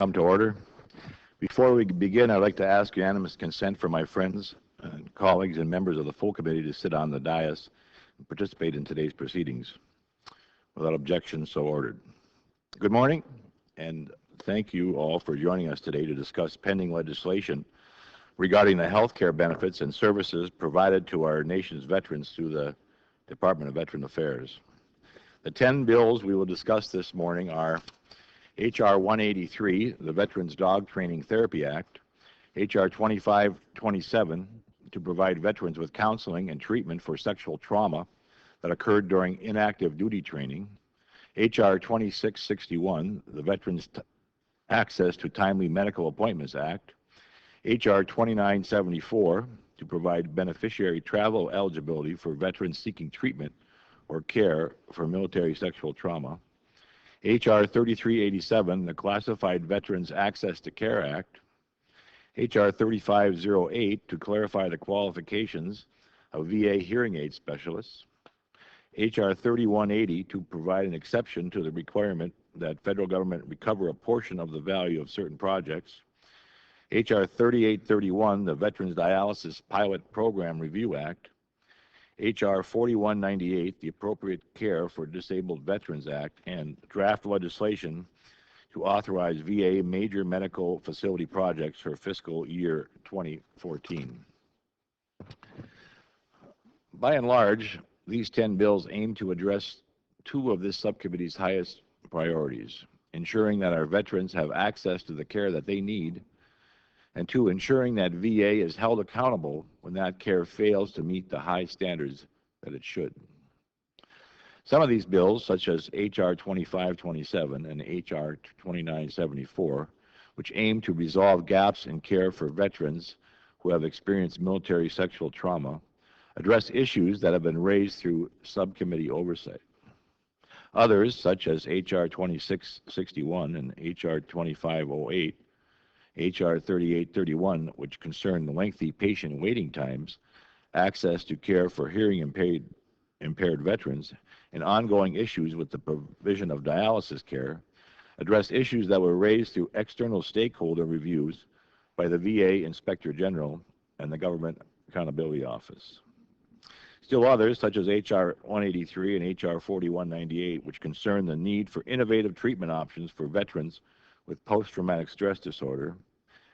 Come to order. Before we begin, I'd like to ask unanimous consent for my friends, and colleagues, and members of the full committee to sit on the dais and participate in today's proceedings. Without objection, so ordered. Good morning, and thank you all for joining us today to discuss pending legislation regarding the health care benefits and services provided to our nation's veterans through the Department of Veteran Affairs. The 10 bills we will discuss this morning are H.R. 183, the Veterans Dog Training Therapy Act, H.R. 2527, to provide veterans with counseling and treatment for sexual trauma that occurred during inactive duty training, H.R. 2661, the Veterans Access to Timely Medical Appointments Act, H.R. 2974, to provide beneficiary travel eligibility for veterans seeking treatment or care for military sexual trauma, H.R. 3387, the Classified Veterans Access to Care Act, H.R. 3508, to clarify the qualifications of VA hearing aid specialists, H.R. 3180, to provide an exception to the requirement that federal government recover a portion of the value of certain projects, H.R. 3831, the Veterans Dialysis Pilot Program Review Act, H.R. 4198, the Appropriate Care for Disabled Veterans Act, and draft legislation to authorize VA major medical facility projects for fiscal year 2014. By and large, these 10 bills aim to address two of this subcommittee's highest priorities: ensuring that our veterans have access to the care that they need, and two, ensuring that VA is held accountable when that care fails to meet the high standards that it should. Some of these bills, such as H.R. 2527 and H.R. 2974, which aim to resolve gaps in care for veterans who have experienced military sexual trauma, address issues that have been raised through subcommittee oversight. Others, such as H.R. 2661 and H.R. 2508, H.R. 3831, which concern the lengthy patient waiting times, access to care for hearing impaired veterans, and ongoing issues with the provision of dialysis care, address issues that were raised through external stakeholder reviews by the VA Inspector General and the Government Accountability Office. Still others, such as H.R. 183 and H.R. 4198, which concern the need for innovative treatment options for veterans with post-traumatic stress disorder,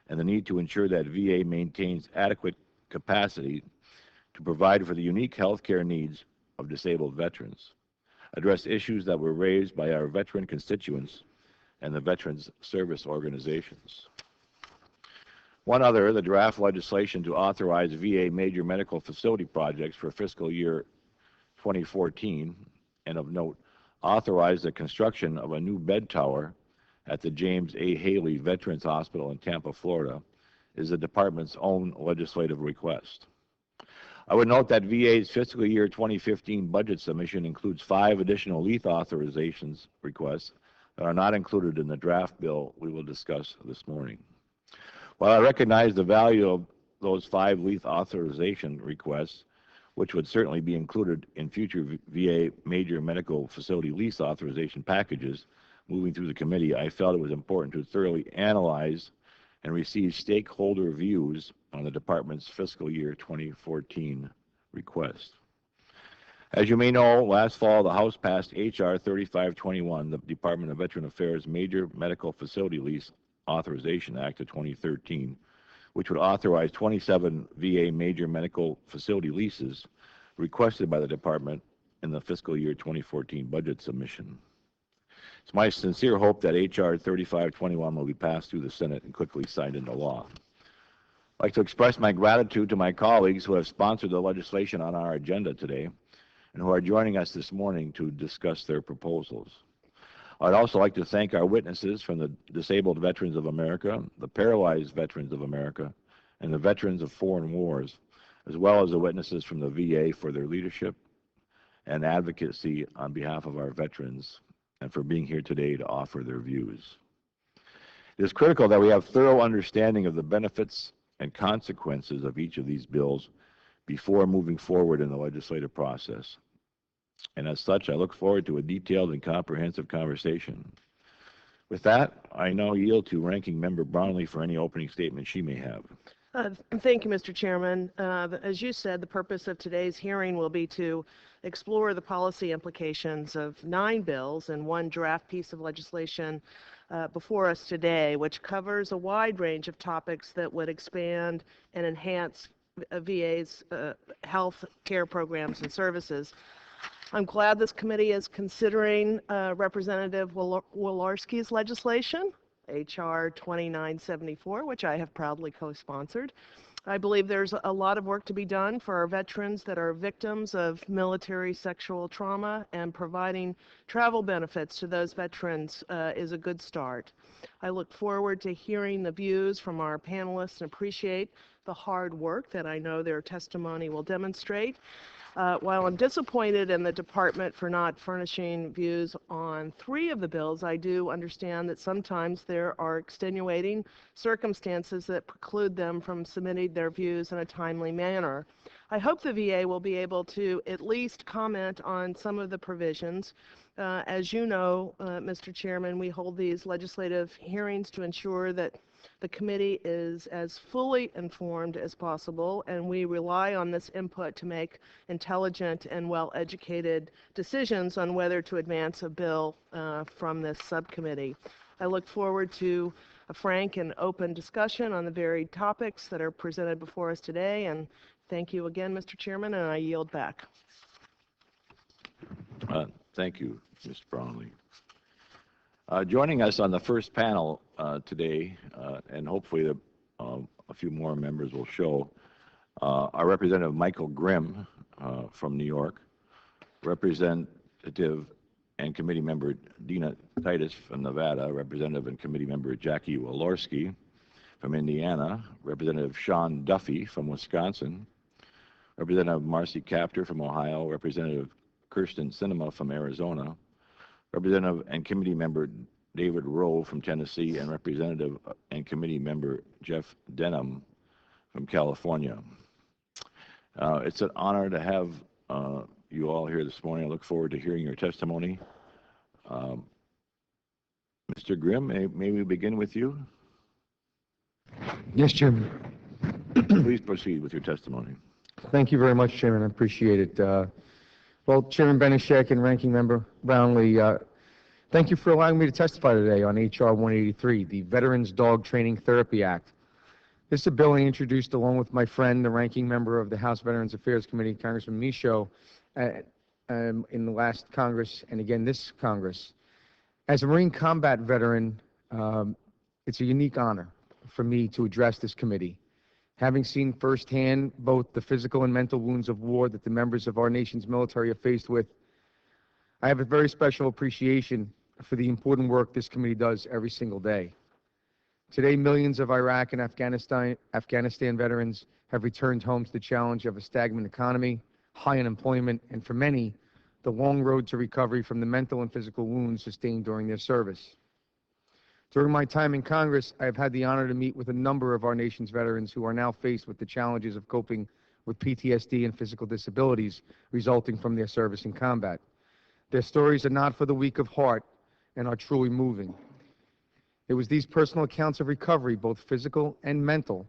and the need to ensure that VA maintains adequate capacity to provide for the unique health care needs of disabled veterans, address issues that were raised by our veteran constituents and the veterans service organizations. One other, the draft legislation to authorize VA major medical facility projects for fiscal year 2014, and of note, authorize the construction of a new bed tower at the James A. Haley Veterans Hospital in Tampa, Florida, is the department's own legislative request. I would note that VA's fiscal year 2015 budget submission includes 5 additional LEAF authorizations requests that are not included in the draft bill we will discuss this morning. While I recognize the value of those 5 LEAF authorization requests, which would certainly be included in future VA major medical facility lease authorization packages moving through the committee, I felt it was important to thoroughly analyze and receive stakeholder views on the department's fiscal year 2014 request. As you may know, last fall the House passed H.R. 3521, the Department of Veteran Affairs Major Medical Facility Lease Authorization Act of 2013, which would authorize 27 VA major medical facility leases requested by the department in the fiscal year 2014 budget submission. It's my sincere hope that H.R. 3521 will be passed through the Senate and quickly signed into law. I'd like to express my gratitude to my colleagues who have sponsored the legislation on our agenda today and who are joining us this morning to discuss their proposals. I'd also like to thank our witnesses from the Disabled Veterans of America, the Paralyzed Veterans of America, and the Veterans of Foreign Wars, as well as the witnesses from the VA for their leadership and advocacy on behalf of our veterans, and for being here today to offer their views. It is critical that we have thorough understanding of the benefits and consequences of each of these bills before moving forward in the legislative process. And as such, I look forward to a detailed and comprehensive conversation. With that, I now yield to Ranking Member Brownlee for any opening statement she may have. Thank you, Mr. Chairman. As you said, the purpose of today's hearing will be to explore the policy implications of 9 bills and 1 draft piece of legislation before us today, which covers a wide range of topics that would expand and enhance VA's health care programs and services. I'm glad this committee is considering Representative Wolarski's legislation, H.R. 2974, which I have proudly co-sponsored. I believe there's a lot of work to be done for our veterans that are victims of military sexual trauma, and providing travel benefits to those veterans is a good start. I look forward to hearing the views from our panelists and appreciate the hard work that I know their testimony will demonstrate. While I'm disappointed in the department for not furnishing views on 3 of the bills, I do understand that sometimes there are extenuating circumstances that preclude them from submitting their views in a timely manner. I hope the VA will be able to at least comment on some of the provisions. As you know, Mr. Chairman, we hold these legislative hearings to ensure that the committee is as fully informed as possible, and we rely on this input to make intelligent and well-educated decisions on whether to advance a bill from this subcommittee. I look forward to a frank and open discussion on the varied topics that are presented before us today, and thank you again, Mr. Chairman, and I yield back. Thank you, Mr. Brownlee. Joining us on the first panel today, and hopefully a few more members will show, are Representative Michael Grimm from New York, Representative and Committee Member Dina Titus from Nevada, Representative and Committee Member Jackie Walorski from Indiana, Representative Sean Duffy from Wisconsin, Representative Marcy Kaptur from Ohio, Representative Kirsten Sinema from Arizona, Representative and Committee Member David Rowe from Tennessee, and Representative and Committee Member Jeff Denham from California. It's an honor to have you all here this morning. I look forward to hearing your testimony. Mr. Grimm, may we begin with you? Yes, Chairman. Please proceed with your testimony. Thank you very much, Chairman. I appreciate it. Well, Chairman Benishek and Ranking Member Brownlee, thank you for allowing me to testify today on H.R. 183, the Veterans Dog Training Therapy Act. This is a bill I introduced along with my friend, the Ranking Member of the House Veterans Affairs Committee, Congressman Michaud, in the last Congress and again this Congress. As a Marine combat veteran, it's a unique honor for me to address this committee. Having seen firsthand both the physical and mental wounds of war that the members of our nation's military are faced with, I have a very special appreciation for the important work this committee does every single day. Today, millions of Iraq and Afghanistan veterans have returned home to the challenge of a stagnant economy, high unemployment, and for many, the long road to recovery from the mental and physical wounds sustained during their service. During my time in Congress, I have had the honor to meet with a number of our nation's veterans who are now faced with the challenges of coping with PTSD and physical disabilities resulting from their service in combat. Their stories are not for the weak of heart and are truly moving. It was these personal accounts of recovery, both physical and mental,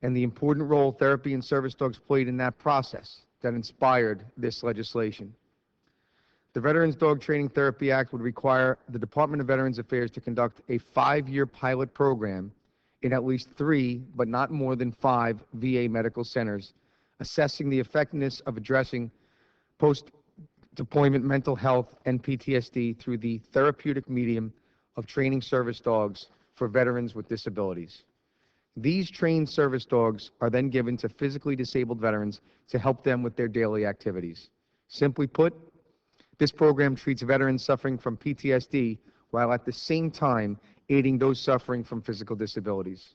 and the important role therapy and service dogs played in that process that inspired this legislation. The Veterans Dog Training Therapy Act would require the Department of Veterans Affairs to conduct a 5-year pilot program in at least 3, but not more than 5 VA medical centers, assessing the effectiveness of addressing post-deployment mental health and PTSD through the therapeutic medium of training service dogs for veterans with disabilities. These trained service dogs are then given to physically disabled veterans to help them with their daily activities. Simply put, this program treats veterans suffering from PTSD while at the same time aiding those suffering from physical disabilities.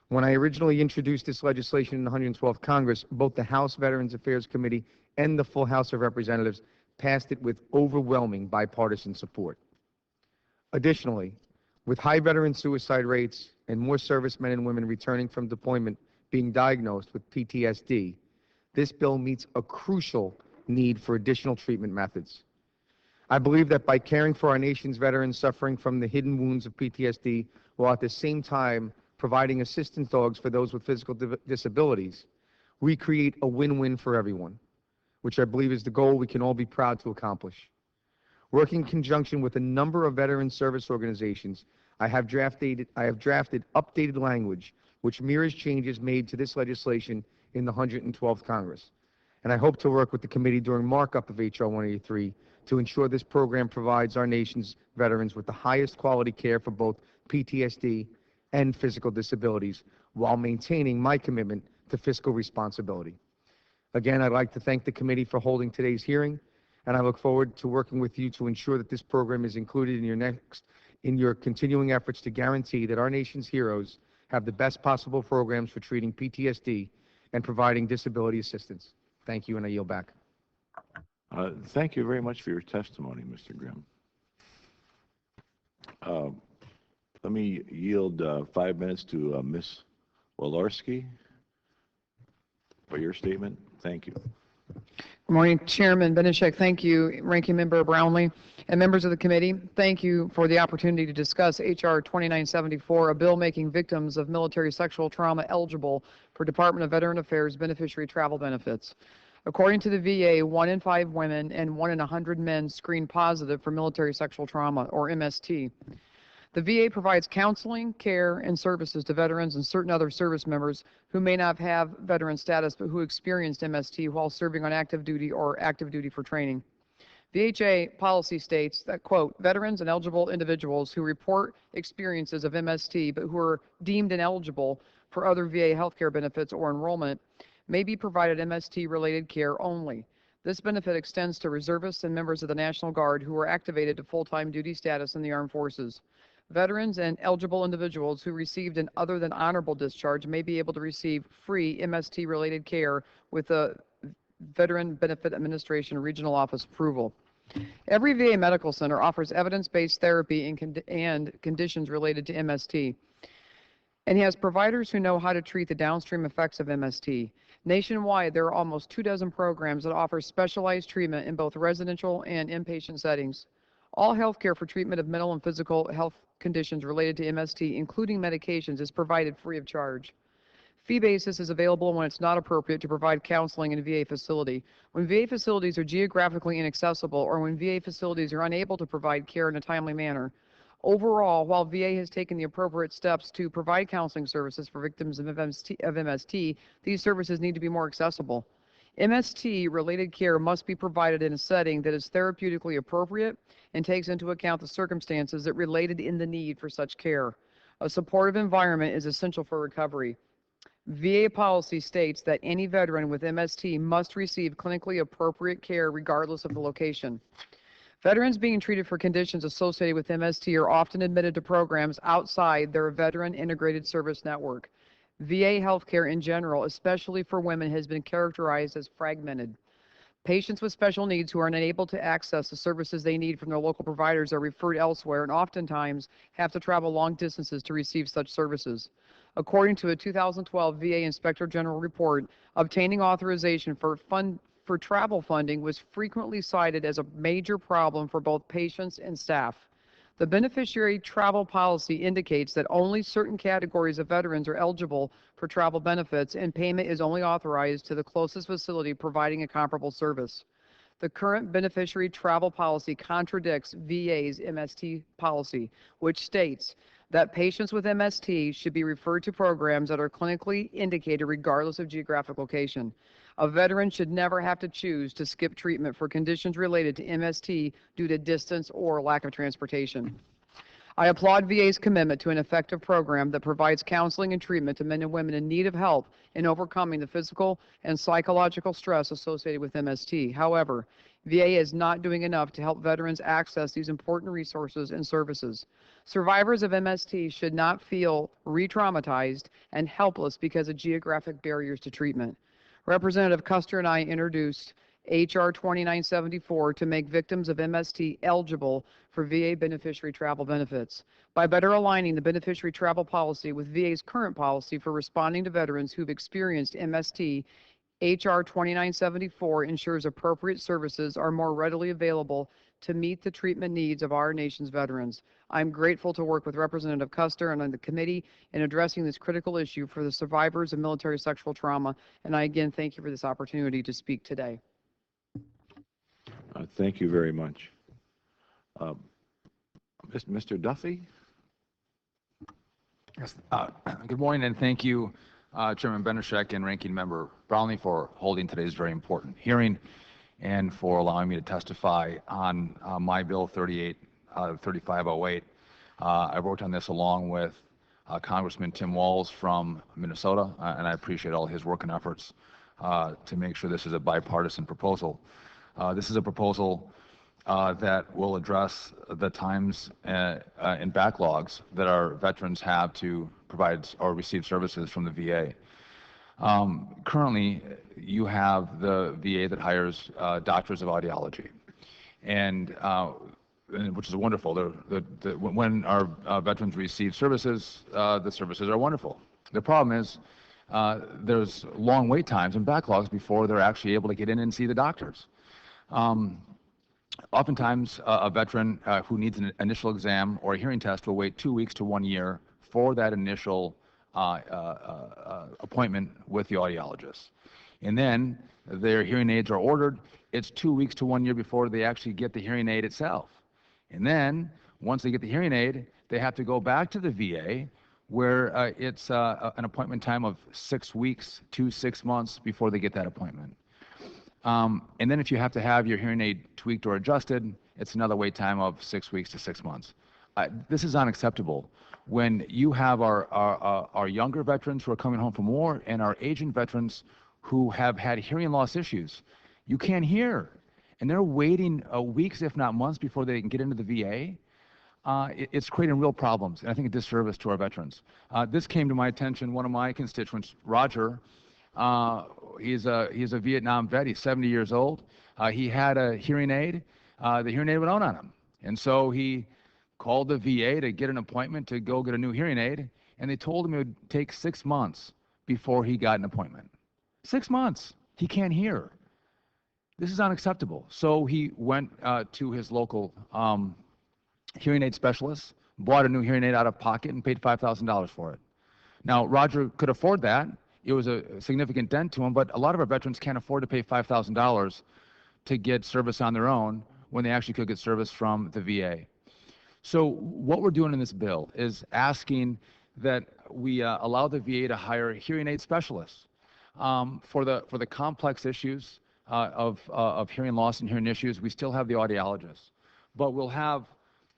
When I originally introduced this legislation in the 112th Congress, both the House Veterans Affairs Committee and the full House of Representatives passed it with overwhelming bipartisan support. Additionally, with high veteran suicide rates and more servicemen and women returning from deployment being diagnosed with PTSD, this bill meets a crucial need for additional treatment methods. I believe that by caring for our nation's veterans suffering from the hidden wounds of PTSD, while at the same time providing assistance dogs for those with physical disabilities, we create a win-win for everyone, which I believe is the goal we can all be proud to accomplish. Working in conjunction with a number of veteran service organizations, I have drafted updated language which mirrors changes made to this legislation in the 112th Congress. And I hope to work with the committee during markup of H.R. 183 to ensure this program provides our nation's veterans with the highest quality care for both PTSD and physical disabilities while maintaining my commitment to fiscal responsibility. Again, I'd like to thank the committee for holding today's hearing, and I look forward to working with you to ensure that this program is included in your continuing efforts to guarantee that our nation's heroes have the best possible programs for treating PTSD and providing disability assistance. Thank you, and I yield back. Thank you very much for your testimony, Mr. Grimm. Let me yield 5 minutes to Ms. Walorski for your statement. Thank you. Good morning, Chairman Benishek. Thank you, Ranking Member Brownlee, and members of the committee. Thank you for the opportunity to discuss H.R. 2974, a bill making victims of military sexual trauma eligible for Department of Veteran Affairs beneficiary travel benefits. According to the VA, 1 in 5 women and 1 in 100 men screen positive for military sexual trauma, or MST. The VA provides counseling, care, and services to veterans and certain other service members who may not have veteran status but who experienced MST while serving on active duty or active duty for training. VHA policy states that, quote, veterans and eligible individuals who report experiences of MST but who are deemed ineligible for other VA healthcare benefits or enrollment may be provided MST-related care only. This benefit extends to reservists and members of the National Guard who are activated to full-time duty status in the armed forces. Veterans and eligible individuals who received an other than honorable discharge may be able to receive free MST-related care with the Veteran Benefit Administration Regional Office approval. Every VA medical center offers evidence-based therapy and conditions related to MST, and has providers who know how to treat the downstream effects of MST. Nationwide, there are almost 24 programs that offer specialized treatment in both residential and inpatient settings. All health care for treatment of mental and physical health conditions related to MST, including medications, is provided free of charge. Fee basis is available when it's not appropriate to provide counseling in a VA facility, when VA facilities are geographically inaccessible, or when VA facilities are unable to provide care in a timely manner. Overall, while VA has taken the appropriate steps to provide counseling services for victims of MST, these services need to be more accessible. MST-related care must be provided in a setting that is therapeutically appropriate and takes into account the circumstances that related in the need for such care. A supportive environment is essential for recovery. VA policy states that any veteran with MST must receive clinically appropriate care regardless of the location. Veterans being treated for conditions associated with MST are often admitted to programs outside their Veteran Integrated Service Network. VA healthcare in general, especially for women, has been characterized as fragmented. Patients with special needs who are unable to access the services they need from their local providers are referred elsewhere and oftentimes have to travel long distances to receive such services. According to a 2012 VA Inspector General report, obtaining authorization for travel funding was frequently cited as a major problem for both patients and staff. The beneficiary travel policy indicates that only certain categories of veterans are eligible for travel benefits, and payment is only authorized to the closest facility providing a comparable service. The current beneficiary travel policy contradicts VA's MST policy, which states that patients with MST should be referred to programs that are clinically indicated regardless of geographic location. A veteran should never have to choose to skip treatment for conditions related to MST due to distance or lack of transportation. I applaud VA's commitment to an effective program that provides counseling and treatment to men and women in need of help in overcoming the physical and psychological stress associated with MST. However, VA is not doing enough to help veterans access these important resources and services. Survivors of MST should not feel re-traumatized and helpless because of geographic barriers to treatment. Representative Custer and I introduced H.R. 2974 to make victims of MST eligible for VA beneficiary travel benefits. By better aligning the beneficiary travel policy with VA's current policy for responding to veterans who've experienced MST, H.R. 2974 ensures appropriate services are more readily available to meet the treatment needs of our nation's veterans. I'm grateful to work with Representative Custer and on the committee in addressing this critical issue for the survivors of military sexual trauma, and I again thank you for this opportunity to speak today. Thank you very much. Mr. Duffy? Yes. Good morning, and thank you, Chairman Benishek and Ranking Member Brownlee, for holding today's very important hearing and for allowing me to testify on my Bill 3508. I worked on this along with Congressman Tim Walz from Minnesota, and I appreciate all his work and efforts to make sure this is a bipartisan proposal. This is a proposal that will address the times and backlogs that our veterans have to provide or receive services from the VA. Currently, you have the VA that hires doctors of audiology, and which is wonderful. When our veterans receive services, the services are wonderful. The problem is there's long wait times and backlogs before they're actually able to get in and see the doctors. Oftentimes, a veteran who needs an initial exam or a hearing test will wait 2 weeks to 1 year for that initial appointment with the audiologist. And then their hearing aids are ordered. It's 2 weeks to 1 year before they actually get the hearing aid itself. And then, once they get the hearing aid, they have to go back to the VA where it's an appointment time of 6 weeks to 6 months before they get that appointment. And then if you have to have your hearing aid tweaked or adjusted, it's another wait time of 6 weeks to 6 months. This is unacceptable. When you have our younger veterans who are coming home from war and our aging veterans who have had hearing loss issues, you can't hear. And they're waiting weeks, if not months, before they can get into the VA. It's creating real problems, and I think a disservice to our veterans. This came to my attention. One of my constituents, Roger, he's a Vietnam vet. He's 70 years old. He had a hearing aid. The hearing aid went out on him, and so he called the VA to get an appointment to go get a new hearing aid, and they told him it would take 6 months before he got an appointment. 6 months. He can't hear. This is unacceptable. So he went to his local hearing aid specialist, bought a new hearing aid out of pocket, and paid $5,000 for it. Now, Roger could afford that. It was a significant dent to him, but a lot of our veterans can't afford to pay $5,000 to get service on their own when they actually could get service from the VA. So what we're doing in this bill is asking that we allow the VA to hire hearing aid specialists for the complex issues of hearing loss and hearing issues. We still have the audiologists, but we'll have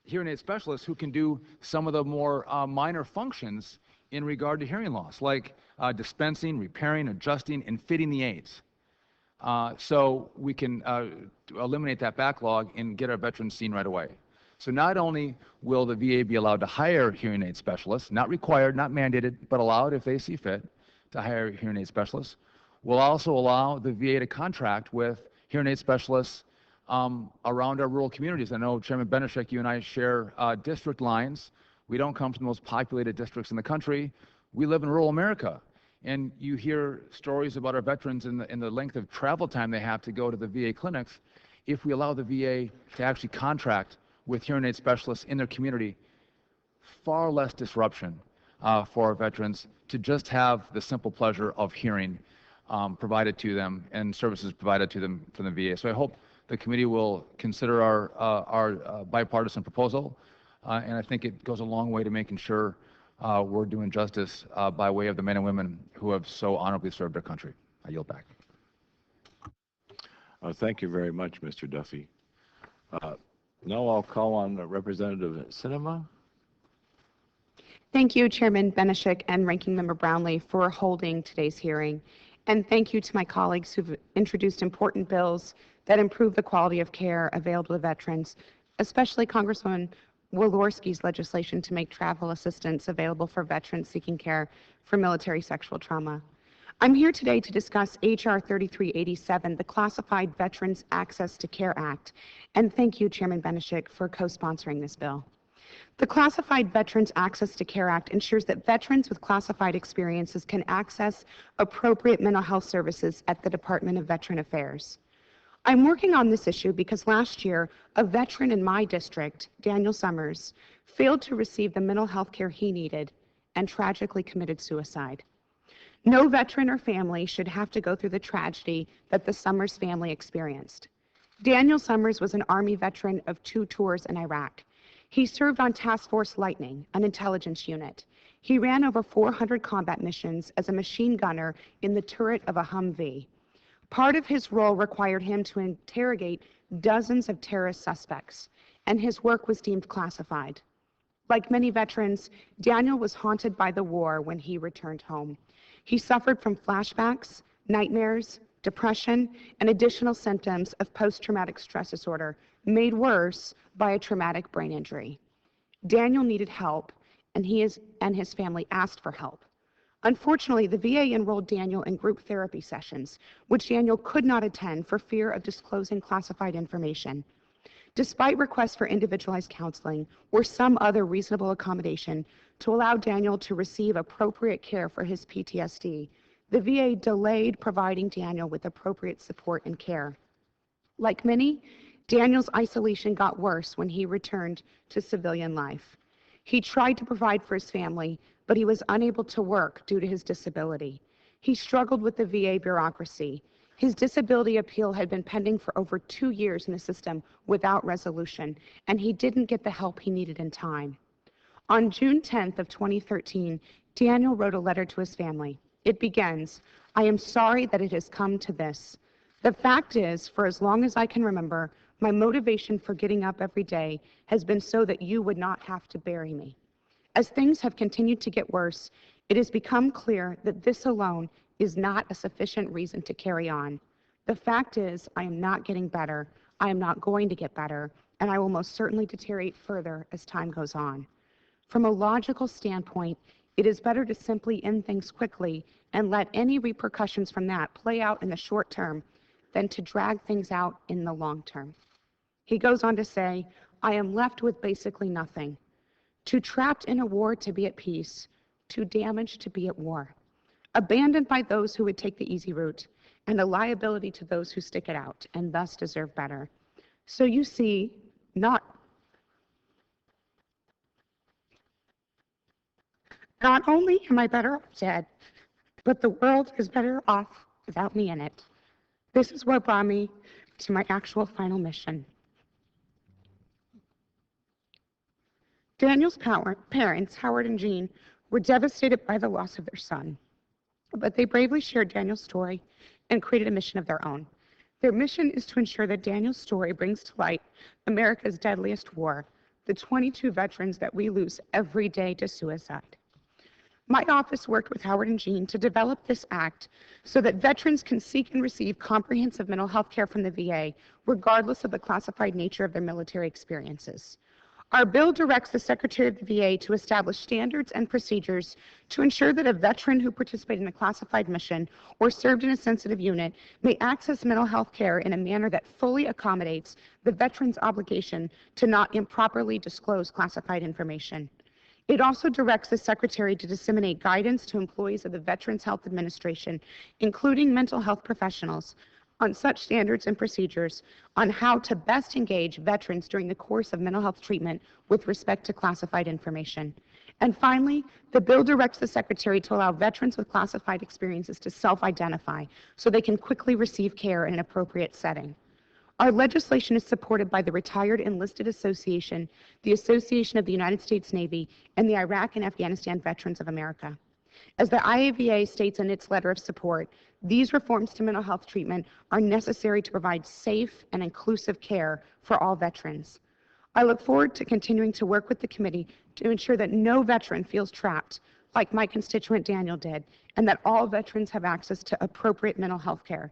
hearing aid specialists who can do some of the more minor functions in regard to hearing loss, like dispensing, repairing, adjusting, and fitting the aids. So we can eliminate that backlog and get our veterans seen right away. So not only will the VA be allowed to hire hearing aid specialists, not required, not mandated, but allowed if they see fit to hire hearing aid specialists, we'll also allow the VA to contract with hearing aid specialists around our rural communities. I know, Chairman Benishek, you and I share district lines. We don't come from the most populated districts in the country. We live in rural America. And you hear stories about our veterans and the length of travel time they have to go to the VA clinics. If we allow the VA to actually contract with hearing aid specialists in their community, far less disruption for our veterans to just have the simple pleasure of hearing provided to them and services provided to them from the VA. So I hope the committee will consider our bipartisan proposal, and I think it goes a long way to making sure we're doing justice by way of the men and women who have so honorably served our country. I yield back. Thank you very much, Mr. Duffy. Now I'll call on Representative Sinema. Thank you, Chairman Benishek and Ranking Member Brownlee, for holding today's hearing. And thank you to my colleagues who've introduced important bills that improve the quality of care available to veterans, especially Congresswoman Walorski's legislation to make travel assistance available for veterans seeking care for military sexual trauma. I'm here today to discuss H.R. 3387, the Classified Veterans Access to Care Act, and thank you, Chairman Benishek, for co-sponsoring this bill. The Classified Veterans Access to Care Act ensures that veterans with classified experiences can access appropriate mental health services at the Department of Veteran Affairs. I'm working on this issue because last year, a veteran in my district, Daniel Summers, failed to receive the mental health care he needed and tragically committed suicide. No veteran or family should have to go through the tragedy that the Summers family experienced. Daniel Summers was an Army veteran of 2 tours in Iraq. He served on Task Force Lightning, an intelligence unit. He ran over 400 combat missions as a machine gunner in the turret of a Humvee. Part of his role required him to interrogate dozens of terrorist suspects, and his work was deemed classified. Like many veterans, Daniel was haunted by the war when he returned home. He suffered from flashbacks, nightmares, depression, and additional symptoms of post-traumatic stress disorder, made worse by a traumatic brain injury. Daniel needed help, and he and his family asked for help. Unfortunately, the VA enrolled Daniel in group therapy sessions, which Daniel could not attend for fear of disclosing classified information. Despite requests for individualized counseling or some other reasonable accommodation to allow Daniel to receive appropriate care for his PTSD, the VA delayed providing Daniel with appropriate support and care. Like many, Daniel's isolation got worse when he returned to civilian life. He tried to provide for his family, but he was unable to work due to his disability. He struggled with the VA bureaucracy. His disability appeal had been pending for over 2 years in the system without resolution, and he didn't get the help he needed in time. On June 10th of 2013, Daniel wrote a letter to his family. It begins, "I am sorry that it has come to this. The fact is, for as long as I can remember, my motivation for getting up every day has been so that you would not have to bury me. As things have continued to get worse, it has become clear that this alone is not a sufficient reason to carry on. The fact is, I am not getting better, I am not going to get better, and I will most certainly deteriorate further as time goes on. From a logical standpoint, it is better to simply end things quickly and let any repercussions from that play out in the short term than to drag things out in the long term." He goes on to say, "I am left with basically nothing. Too trapped in a war to be at peace, too damaged to be at war, abandoned by those who would take the easy route, and a liability to those who stick it out and thus deserve better. So you see, not only am I better off dead, but the world is better off without me in it. This is what brought me to my actual final mission." Daniel's parents, Howard and Jean, were devastated by the loss of their son, but they bravely shared Daniel's story and created a mission of their own. Their mission is to ensure that Daniel's story brings to light America's deadliest war, the 22 veterans that we lose every day to suicide. My office worked with Howard and Jean to develop this act so that veterans can seek and receive comprehensive mental health care from the VA, regardless of the classified nature of their military experiences. Our bill directs the Secretary of the VA to establish standards and procedures to ensure that a veteran who participated in a classified mission or served in a sensitive unit may access mental health care in a manner that fully accommodates the veteran's obligation to not improperly disclose classified information. It also directs the Secretary to disseminate guidance to employees of the Veterans Health Administration, including mental health professionals, on such standards and procedures on how to best engage veterans during the course of mental health treatment with respect to classified information. And finally, the bill directs the Secretary to allow veterans with classified experiences to self-identify so they can quickly receive care in an appropriate setting. Our legislation is supported by the Retired Enlisted Association, the Association of the United States Navy, and the Iraq and Afghanistan Veterans of America. As the IAVA states in its letter of support, these reforms to mental health treatment are necessary to provide safe and inclusive care for all veterans. I look forward to continuing to work with the committee to ensure that no veteran feels trapped, like my constituent Daniel did, and that all veterans have access to appropriate mental health care.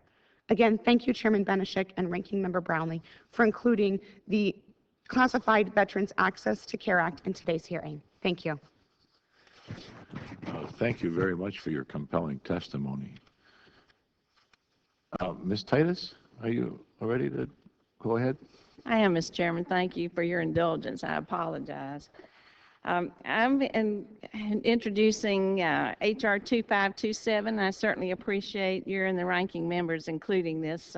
Again, thank you, Chairman Benishek and Ranking Member Brownlee, for including the Classified Veterans Access to Care Act in today's hearing. Thank you. Thank you very much for your compelling testimony. Ms. Titus, are you ready to go ahead? I am, Mr. Chairman. Thank you for your indulgence. I apologize. Introducing HR 2527. I certainly appreciate you and the ranking members including this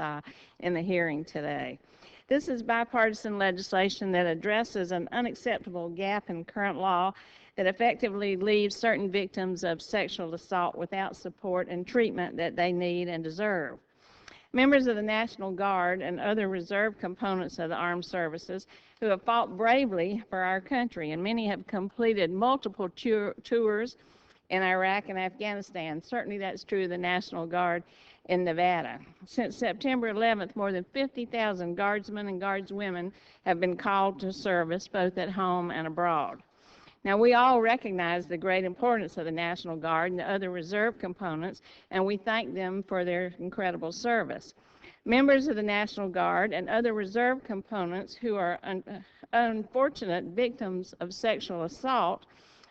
in the hearing today. This is bipartisan legislation that addresses an unacceptable gap in current law that effectively leaves certain victims of sexual assault without support and treatment that they need and deserve. Members of the National Guard and other reserve components of the armed services who have fought bravely for our country, and many have completed multiple tours in Iraq and Afghanistan. Certainly that's true of the National Guard in Nevada. Since September 11th, more than 50,000 guardsmen and guardswomen have been called to service both at home and abroad. Now, we all recognize the great importance of the National Guard and the other reserve components, and we thank them for their incredible service. Members of the National Guard and other reserve components who are unfortunate victims of sexual assault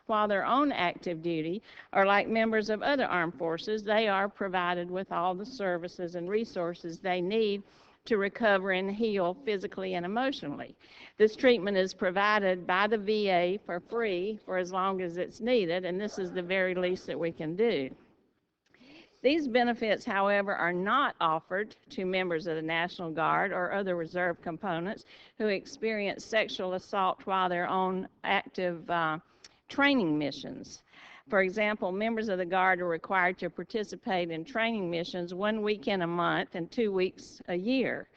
while they're on active duty are like members of other armed forces. They are provided with all the services and resources they need to recover and heal physically and emotionally. This treatment is provided by the VA for free for as long as it's needed, and this is the very least that we can do. These benefits, however, are not offered to members of the National Guard or other reserve components who experience sexual assault while they're on active training missions. For example, members of the Guard are required to participate in training missions 1 weekend a month and 2 weeks a year.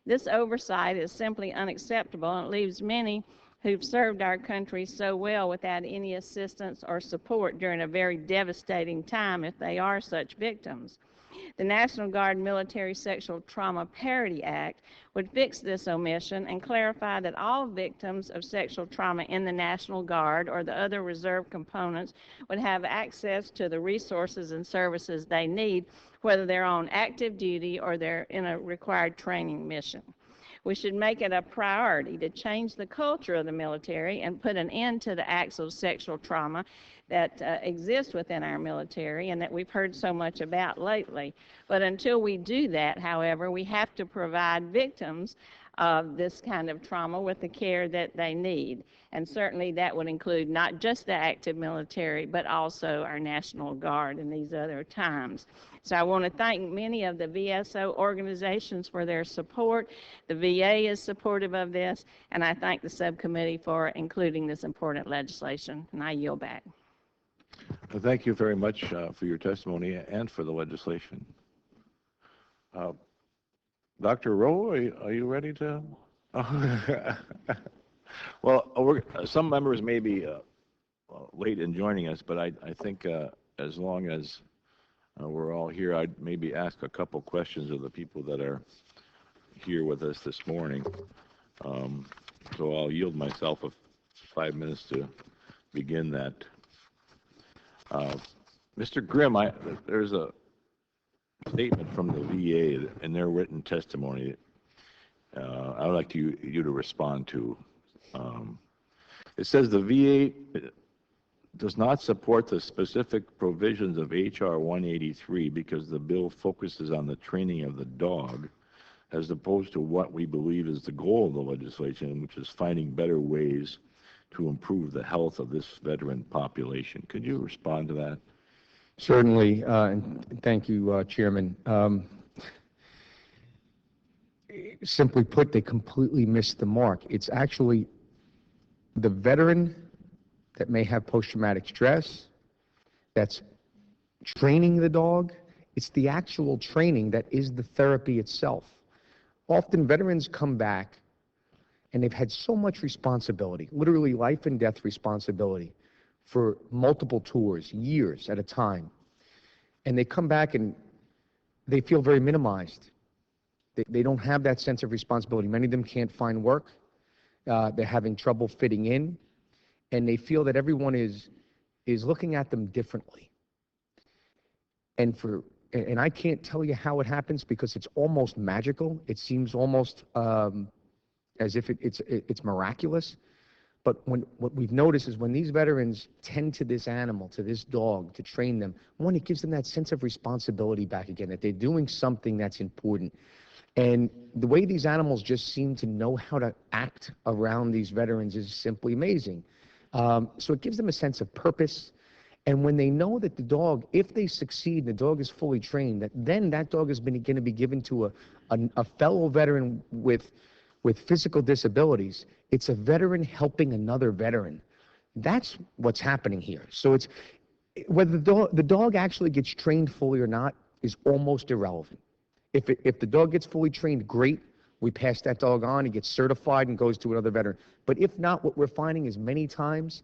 This oversight is simply unacceptable, and it leaves many who've served our country so well without any assistance or support during a very devastating time if they are such victims. The National Guard Military Sexual Trauma Parity Act would fix this omission and clarify that all victims of sexual trauma in the National Guard or the other reserve components would have access to the resources and services they need, whether they're on active duty or they're in a required training mission. We should make it a priority to change the culture of the military and put an end to the acts of sexual trauma that exist within our military and that we've heard so much about lately. But until we do that, however, we have to provide victims of this kind of trauma with the care that they need. And certainly that would include not just the active military, but also our National Guard in these other times. So I want to thank many of the VSO organizations for their support. The VA is supportive of this, and I thank the subcommittee for including this important legislation, and I yield back. Thank you very much for your testimony and for the legislation. Dr. Rowe, are you ready to? Well, some members may be late in joining us, but I think as long as we're all here, I'd maybe ask a couple questions of the people that are here with us this morning. So I'll yield myself 5 minutes to begin that. Mr. Grimm, there's a statement from the VA in their written testimony I would like you to respond to. It says the VA does not support the specific provisions of H.R. 183 because the bill focuses on the training of the dog as opposed to what we believe is the goal of the legislation, which is finding better ways to improve the health of this veteran population. Could you respond to that? Certainly, and thank you, Chairman. Simply put, they completely missed the mark. It's actually the veteran that may have post-traumatic stress that's training the dog. It's the actual training that is the therapy itself. Often veterans come back and they've had so much responsibility, literally life and death responsibility, for multiple tours, years at a time. And they come back and they feel very minimized. They don't have that sense of responsibility. Many of them can't find work. They're having trouble fitting in. And they feel that everyone is looking at them differently. And I can't tell you how it happens because it's almost magical. It seems almost as if it's miraculous. But what we've noticed is when these veterans tend to this animal, to this dog, to train them, one, it gives them that sense of responsibility back again, that they're doing something that's important. And the way these animals just seem to know how to act around these veterans is simply amazing. So it gives them a sense of purpose. And when they know that the dog, if they succeed, the dog is fully trained, that then that dog is going to be given to a fellow veteran with physical disabilities. It's a veteran helping another veteran. That's what's happening here. So it's whether the dog actually gets trained fully or not is almost irrelevant. If the dog gets fully trained, great. We pass that dog on, he gets certified and goes to another veteran. But if not, what we're finding is many times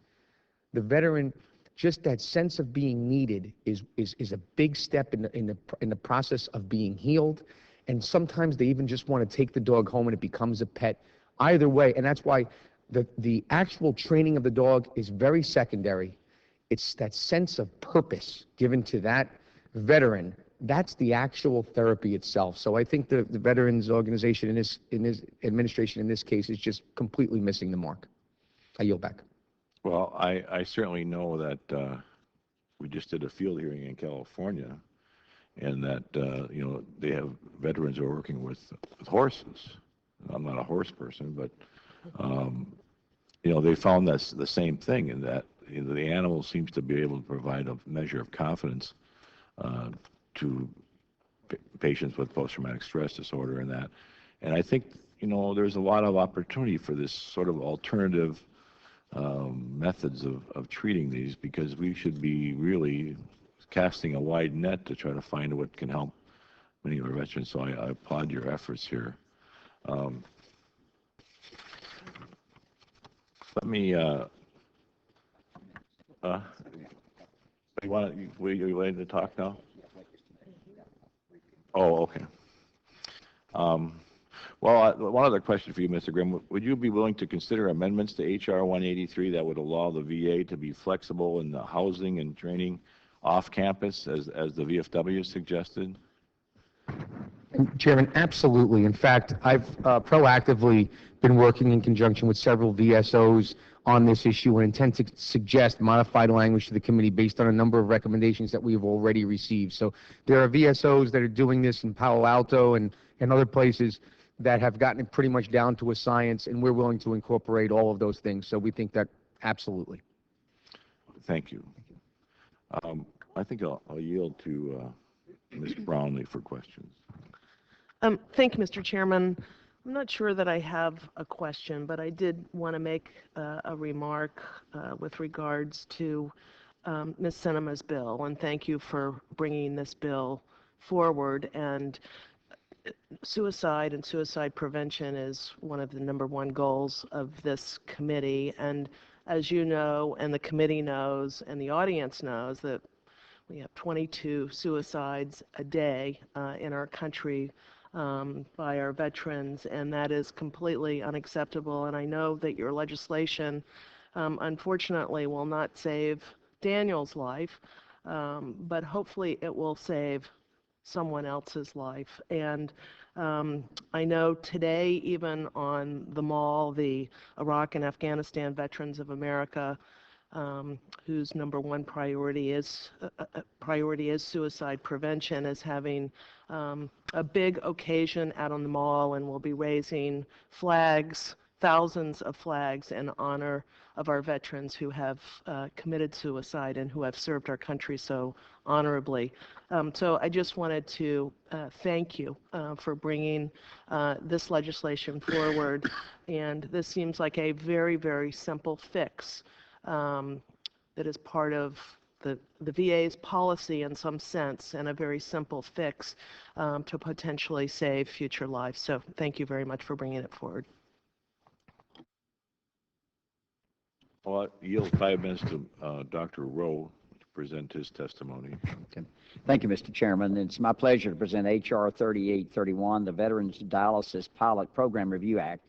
the veteran, just that sense of being needed is a big step in the process of being healed. And sometimes they even just want to take the dog home and it becomes a pet. Either way, and that's why the actual training of the dog is very secondary. It's that sense of purpose given to that veteran. That's the actual therapy itself. So I think the Veterans Organization in this administration in this case is just completely missing the mark. I yield back. Well, I certainly know that we just did a field hearing in California, and that they have veterans who are working with horses. I'm not a horse person, but they found that's the same thing, in that the animal seems to be able to provide a measure of confidence to patients with post-traumatic stress disorder and that. And I think, there's a lot of opportunity for this sort of alternative methods of treating these, because we should be really casting a wide net to try to find what can help many of our veterans. So I applaud your efforts here. Let me, you ready to talk now? Oh, okay. Well, one other question for you, Mr. Grimm. Would you be willing to consider amendments to H.R. 183 that would allow the VA to be flexible in the housing and training off campus, as the VFW suggested? Chairman, absolutely. In fact, I've proactively been working in conjunction with several VSOs on this issue and intend to suggest modified language to the committee based on a number of recommendations that we've already received. So there are VSOs that are doing this in Palo Alto and other places that have gotten it pretty much down to a science, and we're willing to incorporate all of those things. So we think that absolutely. Thank you. I think I'll yield to Ms. Brownlee for questions. Thank you, Mr. Chairman. I'm not sure that I have a question, but I did want to make a remark with regards to Ms. Sinema's bill, and thank you for bringing this bill forward. And suicide and suicide prevention is one of the #1 goals of this committee. And as you know, and the committee knows, and the audience knows, that we have 22 suicides a day in our country by our veterans, and that is completely unacceptable. And I know that your legislation, unfortunately, will not save Daniel's life, but hopefully it will save someone else's life. And I know today, even on the mall, the Iraq and Afghanistan Veterans of America, whose #1 priority is suicide prevention, is having a big occasion out on the mall, and will be raising flags, thousands of flags, in honor of our veterans who have committed suicide and who have served our country so honorably. So I just wanted to thank you for bringing this legislation forward. And this seems like a very, very simple fix that is part of the VA's policy in some sense, and a very simple fix to potentially save future lives. So thank you very much for bringing it forward. Well, I yield 5 minutes to Dr. Rowe to present his testimony. Okay. Thank you, Mr. Chairman. It's my pleasure to present H.R. 3831, the Veterans Dialysis Pilot Program Review Act,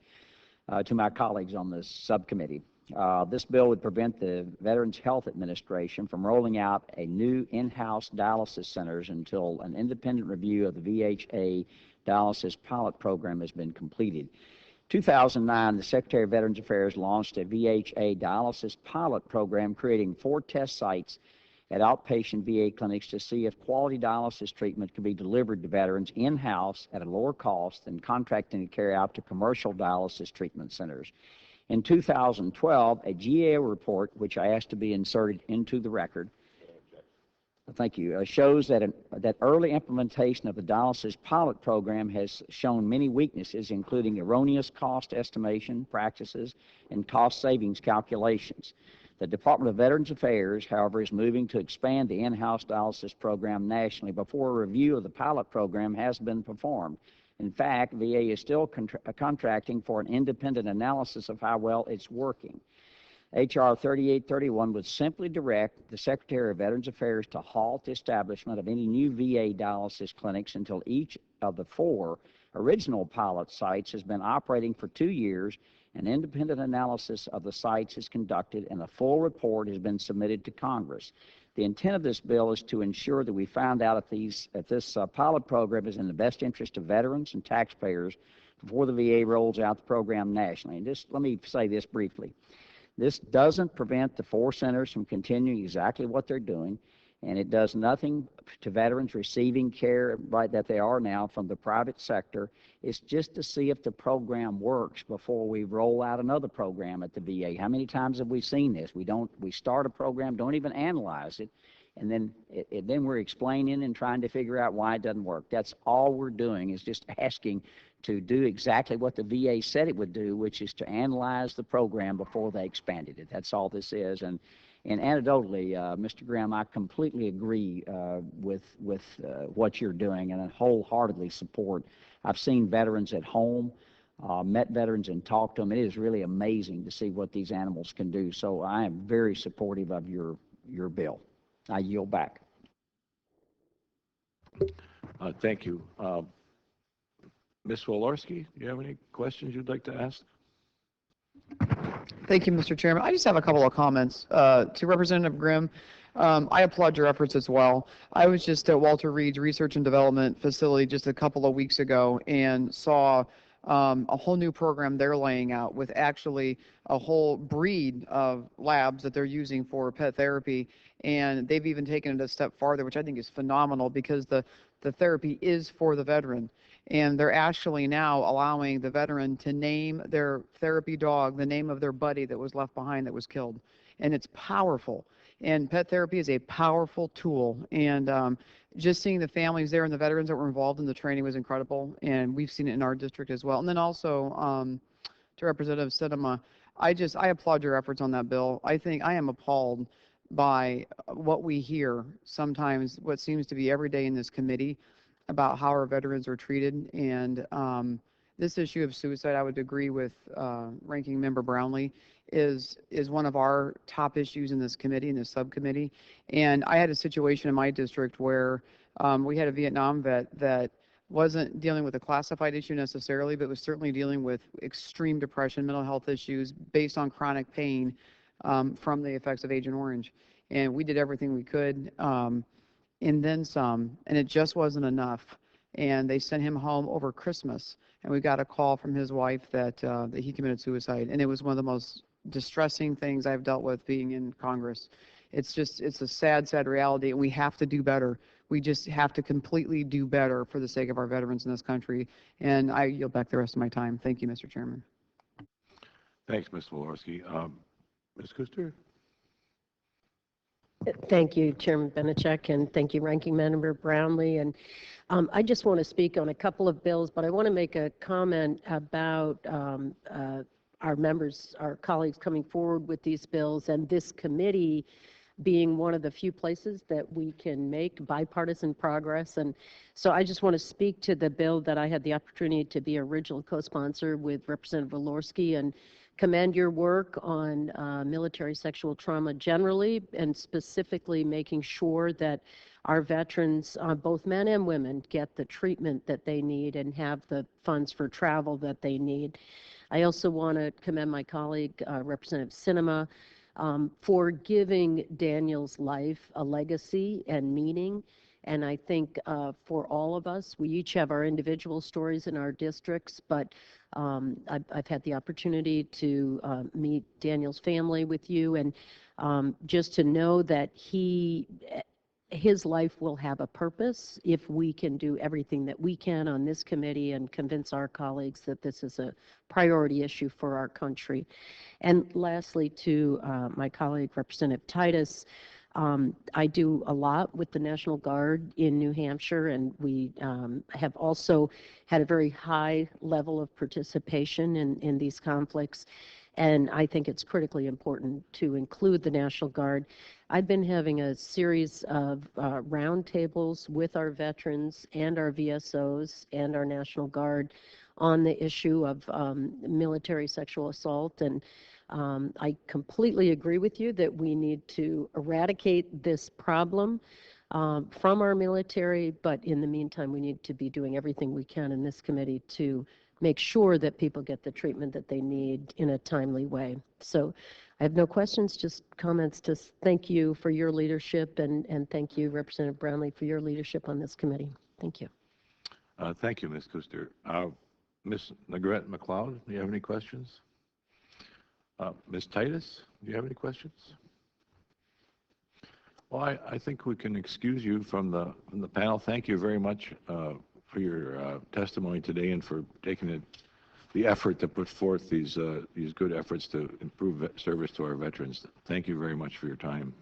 to my colleagues on this subcommittee. This bill would prevent the Veterans Health Administration from rolling out a new in-house dialysis centers until an independent review of the VHA dialysis pilot program has been completed. 2009, the Secretary of Veterans Affairs launched a VHA dialysis pilot program, creating 4 test sites at outpatient VA clinics to see if quality dialysis treatment could be delivered to veterans in-house at a lower cost than contracting to carry out to commercial dialysis treatment centers. In 2012, a GAO report, which I asked to be inserted into the record, thank you, shows that that early implementation of the dialysis pilot program has shown many weaknesses, including erroneous cost estimation practices and cost savings calculations. The Department of Veterans Affairs, however, is moving to expand the in-house dialysis program nationally before a review of the pilot program has been performed. In fact, VA is still contracting for an independent analysis of how well it's working. H.R. 3831 would simply direct the Secretary of Veterans Affairs to halt the establishment of any new VA dialysis clinics until each of the 4 original pilot sites has been operating for 2 years, an independent analysis of the sites is conducted, and a full report has been submitted to Congress. The intent of this bill is to ensure that we find out if this pilot program is in the best interest of veterans and taxpayers before the VA rolls out the program nationally. And just let me say this briefly. This doesn't prevent the 4 centers from continuing exactly what they're doing, and it does nothing to veterans receiving care right that they are now from the private sector. It's just to see if the program works before we roll out another program at the VA. How many times have we seen this? We start a program, don't even analyze it, and then we're explaining and trying to figure out why it doesn't work. That's all we're doing, is just asking to do exactly what the VA said it would do, which is to analyze the program before they expanded it. That's all this is. And anecdotally, Mr. Graham, I completely agree with what you're doing, and I wholeheartedly support. I've seen veterans at home, met veterans and talked to them. It is really amazing to see what these animals can do. So I am very supportive of your bill. I yield back. Thank you. Ms. Walorski, do you have any questions you'd like to ask? Thank you, Mr. Chairman. I just have a couple of comments. To Representative Grimm, I applaud your efforts as well. I was just at Walter Reed's Research and Development Facility just a couple of weeks ago and saw a whole new program they're laying out with actually a whole breed of labs that they're using for pet therapy. And they've even taken it a step farther, which I think is phenomenal, because the therapy is for the veteran. And they're actually now allowing the veteran to name their therapy dog the name of their buddy that was left behind that was killed. And it's powerful. And pet therapy is a powerful tool. And just seeing the families there and the veterans that were involved in the training was incredible. And we've seen it in our district as well. And then also to Representative Sinema, I applaud your efforts on that bill. I think I am appalled by what we hear sometimes, what seems to be every day in this committee, about how our veterans are treated. And this issue of suicide, I would agree with Ranking Member Brownlee, is one of our top issues in this committee, in this subcommittee. And I had a situation in my district where we had a Vietnam vet that wasn't dealing with a classified issue necessarily, but was certainly dealing with extreme depression, mental health issues based on chronic pain from the effects of Agent Orange. And we did everything we could, and then some, and it just wasn't enough. And they sent him home over Christmas, and we got a call from his wife that he committed suicide. And it was one of the most distressing things I've dealt with being in Congress. It's a sad, sad reality, and we have to do better. We just have to completely do better for the sake of our veterans in this country. And I yield back the rest of my time. Thank you, Mr. Chairman. Thanks, Ms. Walorski. Ms. Kuster? Thank you, Chairman Benechek, and thank you, Ranking Member Brownlee. And I just want to speak on a couple of bills, but I want to make a comment about our members, our colleagues coming forward with these bills, and this committee being one of the few places that we can make bipartisan progress. And so I just want to speak to the bill that I had the opportunity to be original co-sponsor with Representative Walorski, and commend your work on military sexual trauma generally, and specifically making sure that our veterans, both men and women, get the treatment that they need and have the funds for travel that they need. I also want to commend my colleague, Representative Sinema, for giving Daniel's life a legacy and meaning. And I think for all of us, we each have our individual stories in our districts, but I've had the opportunity to meet Daniel's family with you, and just to know that he his life will have a purpose if we can do everything that we can on this committee and convince our colleagues that this is a priority issue for our country. And lastly, to my colleague, Representative Titus, I do a lot with the National Guard in New Hampshire, and we have also had a very high level of participation in these conflicts. And I think it's critically important to include the National Guard. I've been having a series of roundtables with our veterans and our VSOs and our National Guard on the issue of military sexual assault. And I completely agree with you that we need to eradicate this problem from our military, but in the meantime, we need to be doing everything we can in this committee to make sure that people get the treatment that they need in a timely way. So I have no questions, just comments to thank you for your leadership, and thank you, Representative Brownlee, for your leadership on this committee. Thank you. Thank you, Ms. Kuster. Ms. Negrete McLeod, do you have any questions? Ms. Titus, do you have any questions? Well, I think we can excuse you from the panel. Thank you very much for your testimony today and for taking the effort to put forth these good efforts to improve service to our veterans. Thank you very much for your time.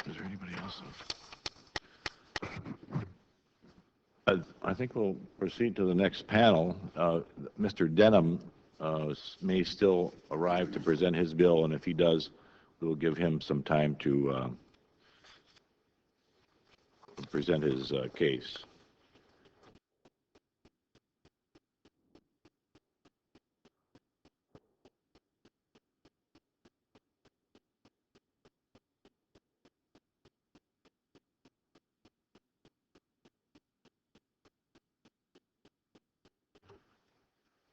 Is there anybody else? I think we'll proceed to the next panel. Mr. Denham may still arrive to present his bill, and if he does, we'll give him some time to present his case.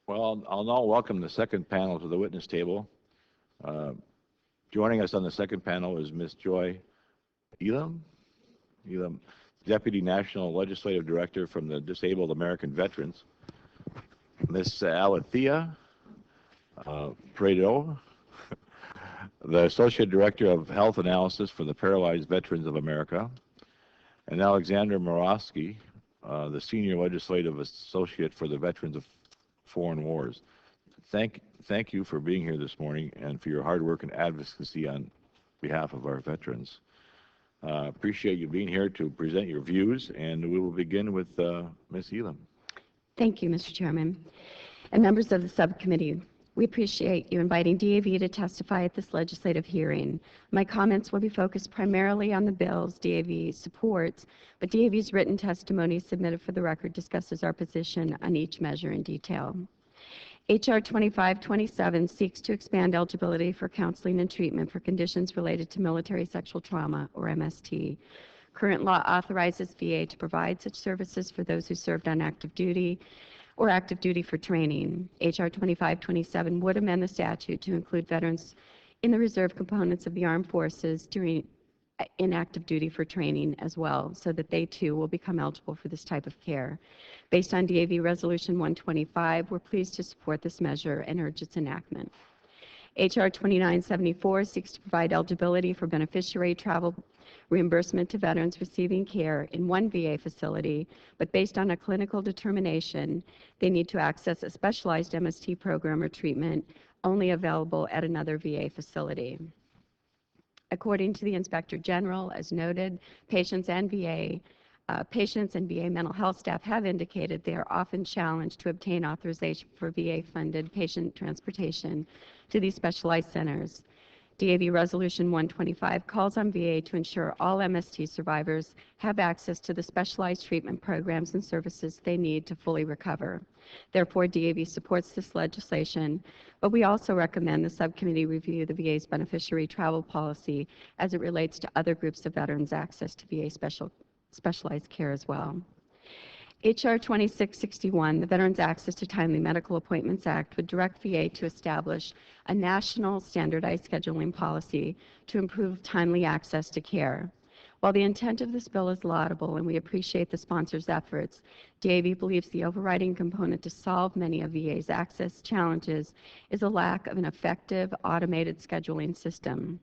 Well, I'll now welcome the second panel to the witness table. Joining us on the second panel is Ms. Joy Elam, Deputy National Legislative Director from the Disabled American Veterans, Ms. Alethea Prado, the Associate Director of Health Analysis for the Paralyzed Veterans of America, and Alexander Morawski, the Senior Legislative Associate for the Veterans of Foreign Wars. Thank you for being here this morning and for your hard work and advocacy on behalf of our veterans. Appreciate you being here to present your views, and we will begin with Ms. Elam. Thank you, Mr. Chairman. And members of the subcommittee, we appreciate you inviting DAV to testify at this legislative hearing. My comments will be focused primarily on the bills DAV supports, but DAV's written testimony submitted for the record discusses our position on each measure in detail. H.R. 2527 seeks to expand eligibility for counseling and treatment for conditions related to military sexual trauma, or MST. Current law authorizes VA to provide such services for those who served on active duty or active duty for training. H.R. 2527 would amend the statute to include veterans in the reserve components of the armed forces in active duty for training as well, so that they too will become eligible for this type of care. Based on DAV Resolution 125, we're pleased to support this measure and urge its enactment. H.R. 2974 seeks to provide eligibility for beneficiary travel reimbursement to veterans receiving care in one VA facility, but based on a clinical determination, they need to access a specialized MST program or treatment only available at another VA facility. According to the Inspector General, as noted, patients and VA mental health staff have indicated they are often challenged to obtain authorization for VA-funded patient transportation to these specialized centers. DAV Resolution 125 calls on VA to ensure all MST survivors have access to the specialized treatment programs and services they need to fully recover. Therefore, DAV supports this legislation, but we also recommend the subcommittee review the VA's beneficiary travel policy as it relates to other groups of veterans' access to VA specialized care as well. H.R. 2661, the Veterans Access to Timely Medical Appointments Act, would direct VA to establish a national standardized scheduling policy to improve timely access to care. While the intent of this bill is laudable and we appreciate the sponsor's efforts, DAV believes the overriding component to solve many of VA's access challenges is a lack of an effective automated scheduling system.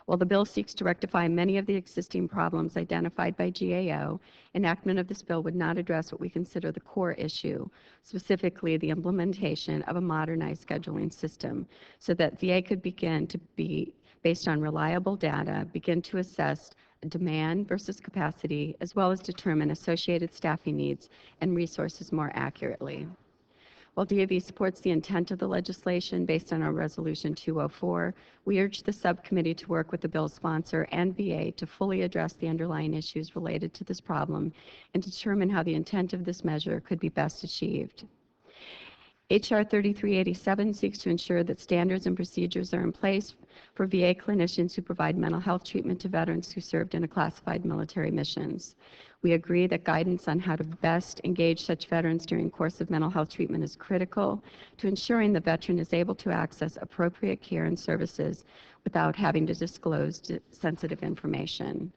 While the bill seeks to rectify many of the existing problems identified by GAO, enactment of this bill would not address what we consider the core issue, specifically the implementation of a modernized scheduling system, so that VA could begin to be, based on reliable data, begin to assess demand versus capacity, as well as determine associated staffing needs and resources more accurately. While DAV supports the intent of the legislation based on our Resolution 204, we urge the subcommittee to work with the bill sponsor and VA to fully address the underlying issues related to this problem and determine how the intent of this measure could be best achieved. H.R. 3387 seeks to ensure that standards and procedures are in place for VA clinicians who provide mental health treatment to veterans who served in classified military missions. We agree that guidance on how to best engage such veterans during course of mental health treatment is critical to ensuring the veteran is able to access appropriate care and services without having to disclose sensitive information.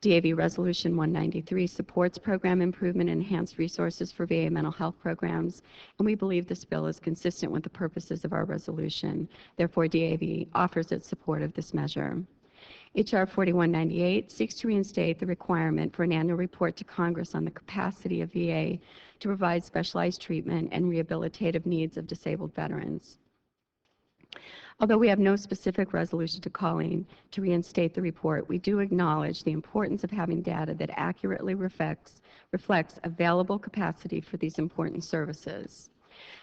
DAV Resolution 193 supports program improvement and enhanced resources for VA mental health programs, and we believe this bill is consistent with the purposes of our resolution. Therefore, DAV offers its support of this measure. H.R. 4198 seeks to reinstate the requirement for an annual report to Congress on the capacity of VA to provide specialized treatment and rehabilitative needs of disabled veterans. Although we have no specific resolution to calling to reinstate the report, we do acknowledge the importance of having data that accurately reflects available capacity for these important services.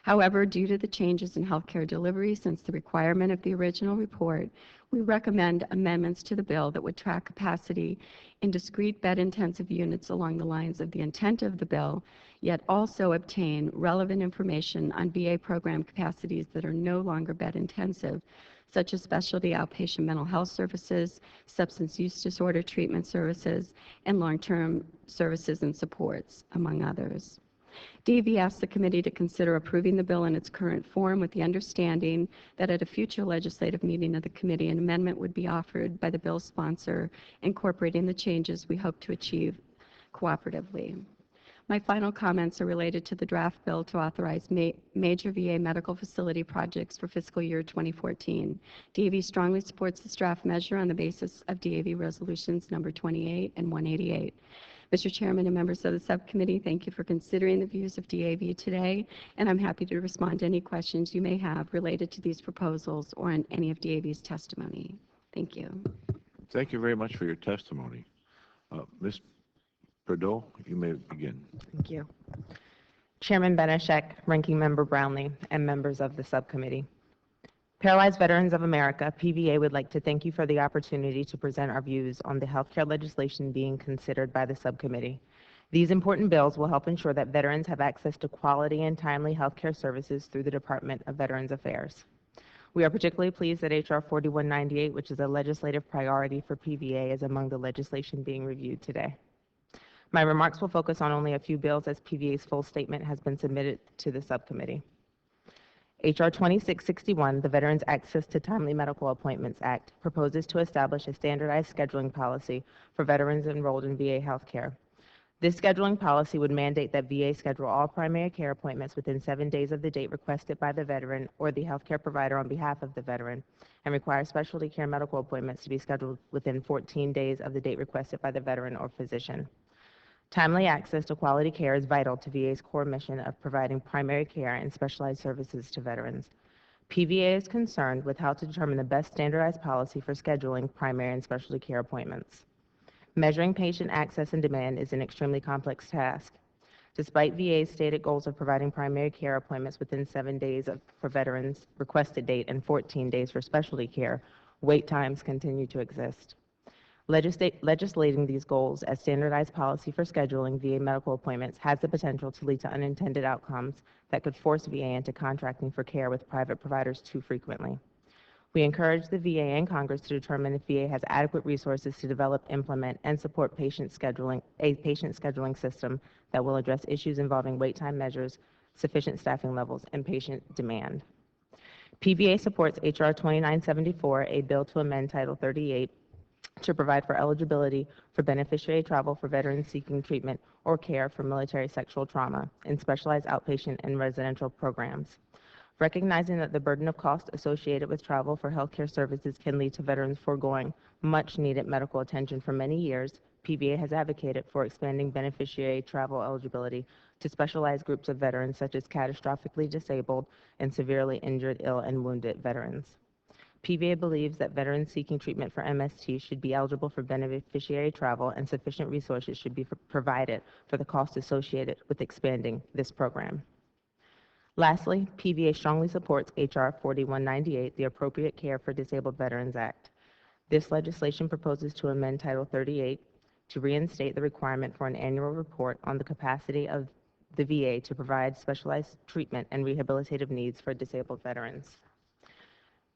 However, due to the changes in healthcare delivery since the requirement of the original report, we recommend amendments to the bill that would track capacity in discrete bed-intensive units along the lines of the intent of the bill, yet also obtain relevant information on VA program capacities that are no longer bed-intensive, such as specialty outpatient mental health services, substance use disorder treatment services, and long-term services and supports, among others. DAV asks the committee to consider approving the bill in its current form with the understanding that at a future legislative meeting of the committee, an amendment would be offered by the bill sponsor incorporating the changes we hope to achieve cooperatively. My final comments are related to the draft bill to authorize major VA medical facility projects for fiscal year 2014. DAV strongly supports this draft measure on the basis of DAV resolutions number 28 and 188. Mr. Chairman and members of the subcommittee, thank you for considering the views of DAV today, and I'm happy to respond to any questions you may have related to these proposals or on any of DAV's testimony. Thank you. Thank you very much for your testimony. Ms. Prideaux, you may begin. Thank you. Chairman Benishek, Ranking Member Brownlee, and members of the subcommittee. Paralyzed Veterans of America, PVA, would like to thank you for the opportunity to present our views on the healthcare legislation being considered by the subcommittee. These important bills will help ensure that veterans have access to quality and timely healthcare services through the Department of Veterans Affairs. We are particularly pleased that H.R. 4198, which is a legislative priority for PVA, is among the legislation being reviewed today. My remarks will focus on only a few bills as PVA's full statement has been submitted to the subcommittee. H.R. 2661, the Veterans Access to Timely Medical Appointments Act, proposes to establish a standardized scheduling policy for veterans enrolled in VA healthcare. This scheduling policy would mandate that VA schedule all primary care appointments within 7 days of the date requested by the veteran or the healthcare provider on behalf of the veteran, and require specialty care medical appointments to be scheduled within 14 days of the date requested by the veteran or physician. Timely access to quality care is vital to VA's core mission of providing primary care and specialized services to veterans. PVA is concerned with how to determine the best standardized policy for scheduling primary and specialty care appointments. Measuring patient access and demand is an extremely complex task. Despite VA's stated goals of providing primary care appointments within 7 days for veterans' requested date and 14 days for specialty care, wait times continue to exist. Legislating these goals as standardized policy for scheduling VA medical appointments has the potential to lead to unintended outcomes that could force VA into contracting for care with private providers too frequently. We encourage the VA and Congress to determine if VA has adequate resources to develop, implement, and support a patient scheduling system that will address issues involving wait time measures, sufficient staffing levels, and patient demand. PVA supports H.R. 2974, a bill to amend Title 38 to provide for eligibility for beneficiary travel for veterans seeking treatment or care for military sexual trauma in specialized outpatient and residential programs. Recognizing that the burden of cost associated with travel for healthcare services can lead to veterans foregoing much-needed medical attention for many years, PBA has advocated for expanding beneficiary travel eligibility to specialized groups of veterans such as catastrophically disabled and severely injured, ill, and wounded veterans. PBA believes that veterans seeking treatment for MST should be eligible for beneficiary travel, and sufficient resources should be provided for the costs associated with expanding this program. Lastly, PBA strongly supports H.R. 4198, the Appropriate Care for Disabled Veterans Act. This legislation proposes to amend Title 38 to reinstate the requirement for an annual report on the capacity of the VA to provide specialized treatment and rehabilitative needs for disabled veterans.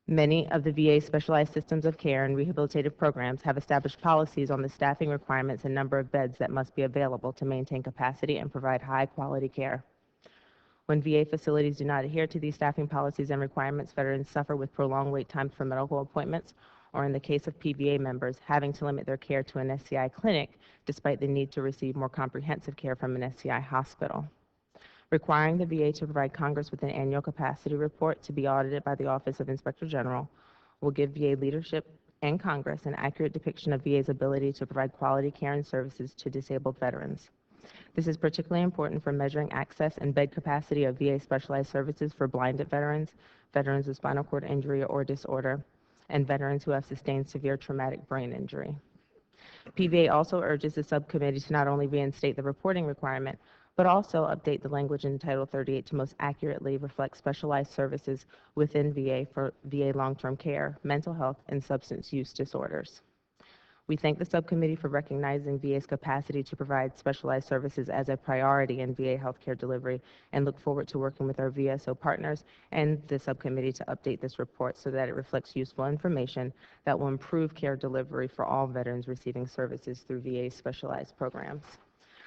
Many of the VA's specialized systems of care and rehabilitative programs have established policies on the staffing requirements and number of beds that must be available to maintain capacity and provide high-quality care. When VA facilities do not adhere to these staffing policies and requirements, veterans suffer with prolonged wait times for medical appointments, or in the case of PBA members, having to limit their care to an SCI clinic despite the need to receive more comprehensive care from an SCI hospital. Requiring the VA to provide Congress with an annual capacity report to be audited by the Office of Inspector General will give VA leadership and Congress an accurate depiction of VA's ability to provide quality care and services to disabled veterans. This is particularly important for measuring access and bed capacity of VA specialized services for blinded veterans, veterans with spinal cord injury or disorder, and veterans who have sustained severe traumatic brain injury. PBA also urges the subcommittee to not only reinstate the reporting requirement, but also update the language in Title 38 to most accurately reflect specialized services within VA for VA long-term care, mental health, and substance use disorders. We thank the subcommittee for recognizing VA's capacity to provide specialized services as a priority in VA healthcare delivery, and look forward to working with our VSO partners and the subcommittee to update this report so that it reflects useful information that will improve care delivery for all veterans receiving services through VA's specialized programs.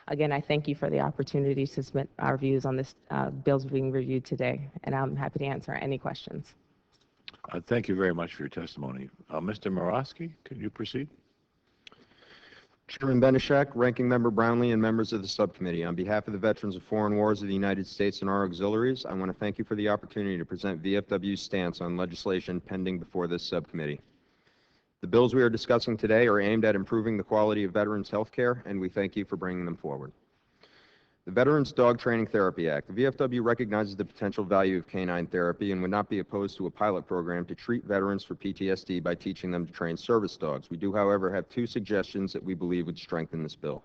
Again, I thank you for the opportunity to submit our views on this bills being reviewed today, and I'm happy to answer any questions. Thank you very much for your testimony. Mr. Morosky, can you proceed? Chairman Benishek, Ranking Member Brownlee, and members of the subcommittee, on behalf of the Veterans of Foreign Wars of the United States and our auxiliaries, I want to thank you for the opportunity to present VFW's stance on legislation pending before this subcommittee. The bills we are discussing today are aimed at improving the quality of veterans' health care, and we thank you for bringing them forward. The Veterans Dog Training Therapy Act. The VFW recognizes the potential value of canine therapy and would not be opposed to a pilot program to treat veterans for PTSD by teaching them to train service dogs. We do, however, have two suggestions that we believe would strengthen this bill.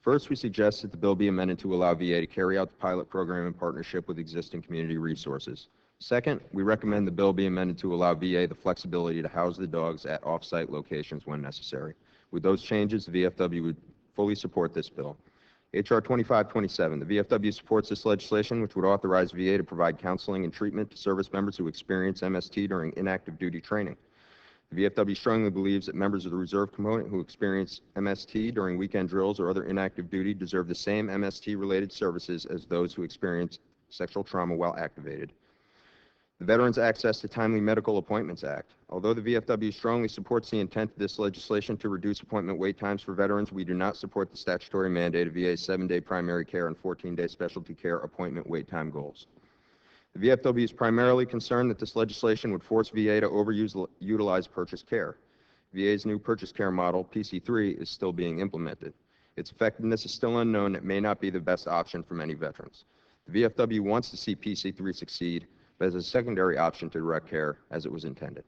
First, we suggest that the bill be amended to allow VA to carry out the pilot program in partnership with existing community resources. Second, we recommend the bill be amended to allow VA the flexibility to house the dogs at off-site locations when necessary. With those changes, the VFW would fully support this bill. H.R. 2527. The VFW supports this legislation, which would authorize VA to provide counseling and treatment to service members who experience MST during inactive duty training. The VFW strongly believes that members of the reserve component who experience MST during weekend drills or other inactive duty deserve the same MST-related services as those who experience sexual trauma while activated. The Veterans Access to Timely Medical Appointments Act. Although the VFW strongly supports the intent of this legislation to reduce appointment wait times for veterans, we do not support the statutory mandate of VA's 7-day primary care and 14-day specialty care appointment wait time goals. The VFW is primarily concerned that this legislation would force VA to utilize purchase care. VA's new purchase care model, PC3, is still being implemented. Its effectiveness is still unknown. It may not be the best option for many veterans. The VFW wants to see PC3 succeed, but as a secondary option to direct care as it was intended.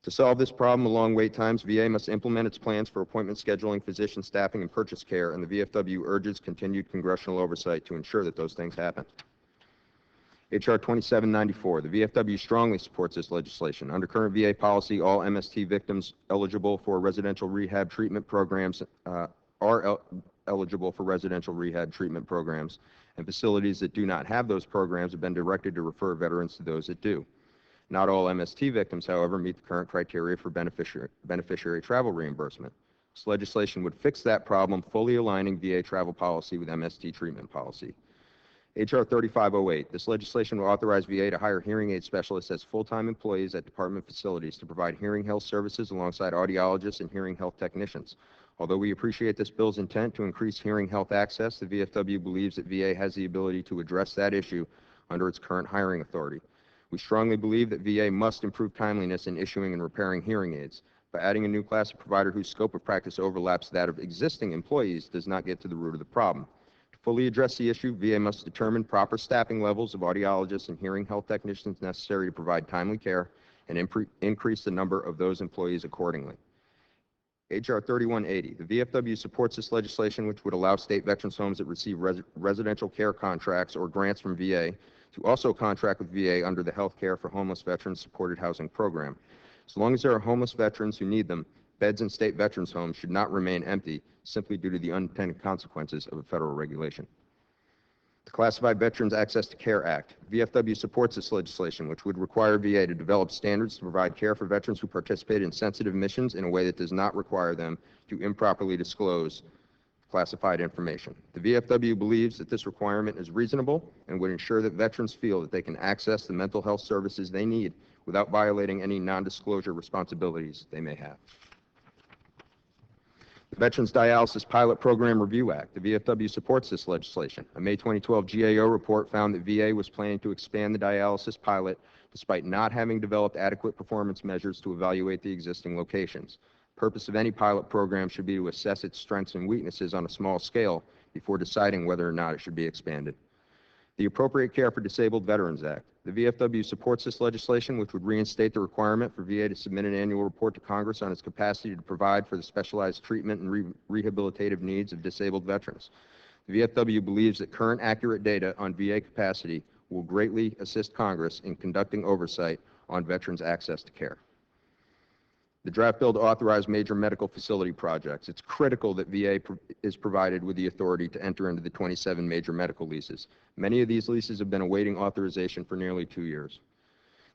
To solve this problem of long wait times, VA must implement its plans for appointment scheduling, physician staffing, and purchase care, and the VFW urges continued congressional oversight to ensure that those things happen. H.R. 2794. The VFW strongly supports this legislation. Under current VA policy, all MST victims eligible for residential rehab treatment programs eligible for residential rehab treatment programs, and facilities that do not have those programs have been directed to refer veterans to those that do. Not all MST victims, however, meet the current criteria for beneficiary travel reimbursement. This legislation would fix that problem, fully aligning VA travel policy with MST treatment policy. H.R. 3508. This legislation will authorize VA to hire hearing aid specialists as full-time employees at department facilities to provide hearing health services alongside audiologists and hearing health technicians. Although we appreciate this bill's intent to increase hearing health access, the VFW believes that VA has the ability to address that issue under its current hiring authority. We strongly believe that VA must improve timeliness in issuing and repairing hearing aids. By adding a new class of provider whose scope of practice overlaps that of existing employees does not get to the root of the problem. To fully address the issue, VA must determine proper staffing levels of audiologists and hearing health technicians necessary to provide timely care and increase the number of those employees accordingly. H.R. 3180. The VFW supports this legislation, which would allow state veterans homes that receive residential care contracts or grants from VA to also contract with VA under the Health Care for Homeless Veterans Supported Housing Program. As long as there are homeless veterans who need them, beds in state veterans homes should not remain empty simply due to the unintended consequences of a federal regulation. The Classified Veterans Access to Care Act. VFW supports this legislation, which would require VA to develop standards to provide care for veterans who participate in sensitive missions in a way that does not require them to improperly disclose classified information. The VFW believes that this requirement is reasonable and would ensure that veterans feel that they can access the mental health services they need without violating any non-disclosure responsibilities they may have. The Veterans Dialysis Pilot Program Review Act. The VFW supports this legislation. A May 2012 GAO report found that VA was planning to expand the dialysis pilot despite not having developed adequate performance measures to evaluate the existing locations. The purpose of any pilot program should be to assess its strengths and weaknesses on a small scale before deciding whether or not it should be expanded. The Appropriate Care for Disabled Veterans Act. The VFW supports this legislation, which would reinstate the requirement for VA to submit an annual report to Congress on its capacity to provide for the specialized treatment and rehabilitative needs of disabled veterans. The VFW believes that current accurate data on VA capacity will greatly assist Congress in conducting oversight on veterans' access to care. The draft bill to authorize major medical facility projects. It's critical that VA is provided with the authority to enter into the 27 major medical leases. Many of these leases have been awaiting authorization for nearly 2 years.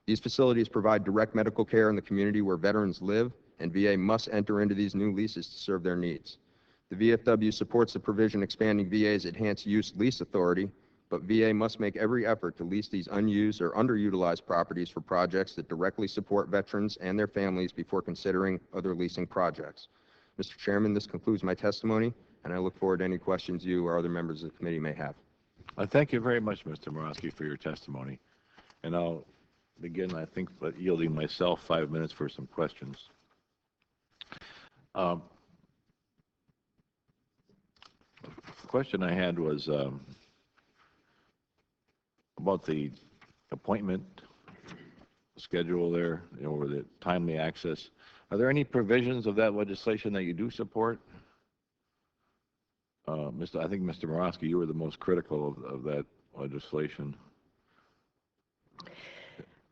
These facilities provide direct medical care in the community where veterans live, and VA must enter into these new leases to serve their needs. The VFW supports the provision expanding VA's enhanced use lease authority, but VA must make every effort to lease these unused or underutilized properties for projects that directly support veterans and their families before considering other leasing projects. Mr. Chairman, this concludes my testimony, and I look forward to any questions you or other members of the committee may have. Thank you very much, Mr. Morosky, for your testimony. And I'll begin, I think, yielding myself 5 minutes for some questions. The question I had was about the appointment schedule there, or the timely access. Are there any provisions of that legislation that you do support? I think, Mr. Morosky, you were the most critical of that legislation.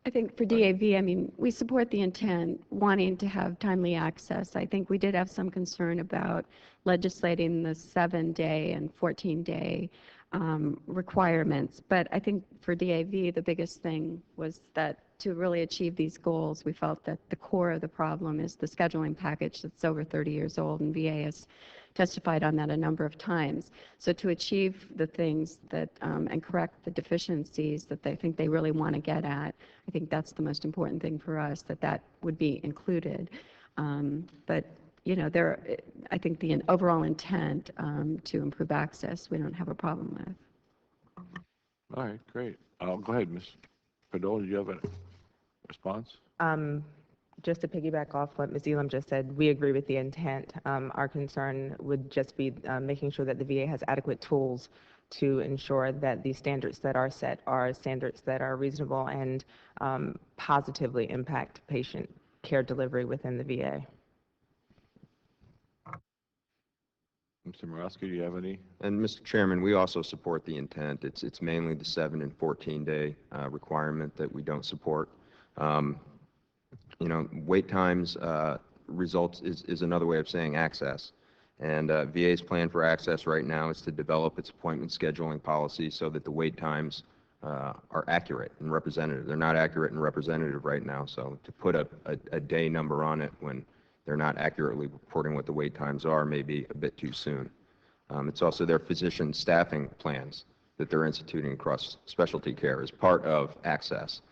I think for DAV, I mean, we support the intent, wanting to have timely access. I think we did have some concern about legislating the 7-day and 14-day requirements. But I think for DAV, the biggest thing was that to really achieve these goals, we felt that the core of the problem is the scheduling package that's over 30 years old, and VA has testified on that a number of times. So to achieve the things that, and correct the deficiencies that they think they really want to get at, I think that's the most important thing for us, that would be included. But you know, I think the overall intent to improve access, we don't have a problem with. All right, great. Go ahead, Ms. Padula, do you have a response? Just to piggyback off what Ms. Elam just said, we agree with the intent. Our concern would just be making sure that the VA has adequate tools to ensure that the standards that are set are standards that are reasonable and positively impact patient care delivery within the VA. Mr. Morosky, do you have any? And Mr. Chairman, we also support the intent. It's mainly the 7 and 14-day requirement that we don't support. You know, wait times results is another way of saying access. And VA's plan for access right now is to develop its appointment scheduling policy so that the wait times are accurate and representative. They're not accurate and representative right now, so to put a day number on it when they're not accurately reporting what the wait times are may be a bit too soon. It's also their physician staffing plans that they're instituting across specialty care as part of access.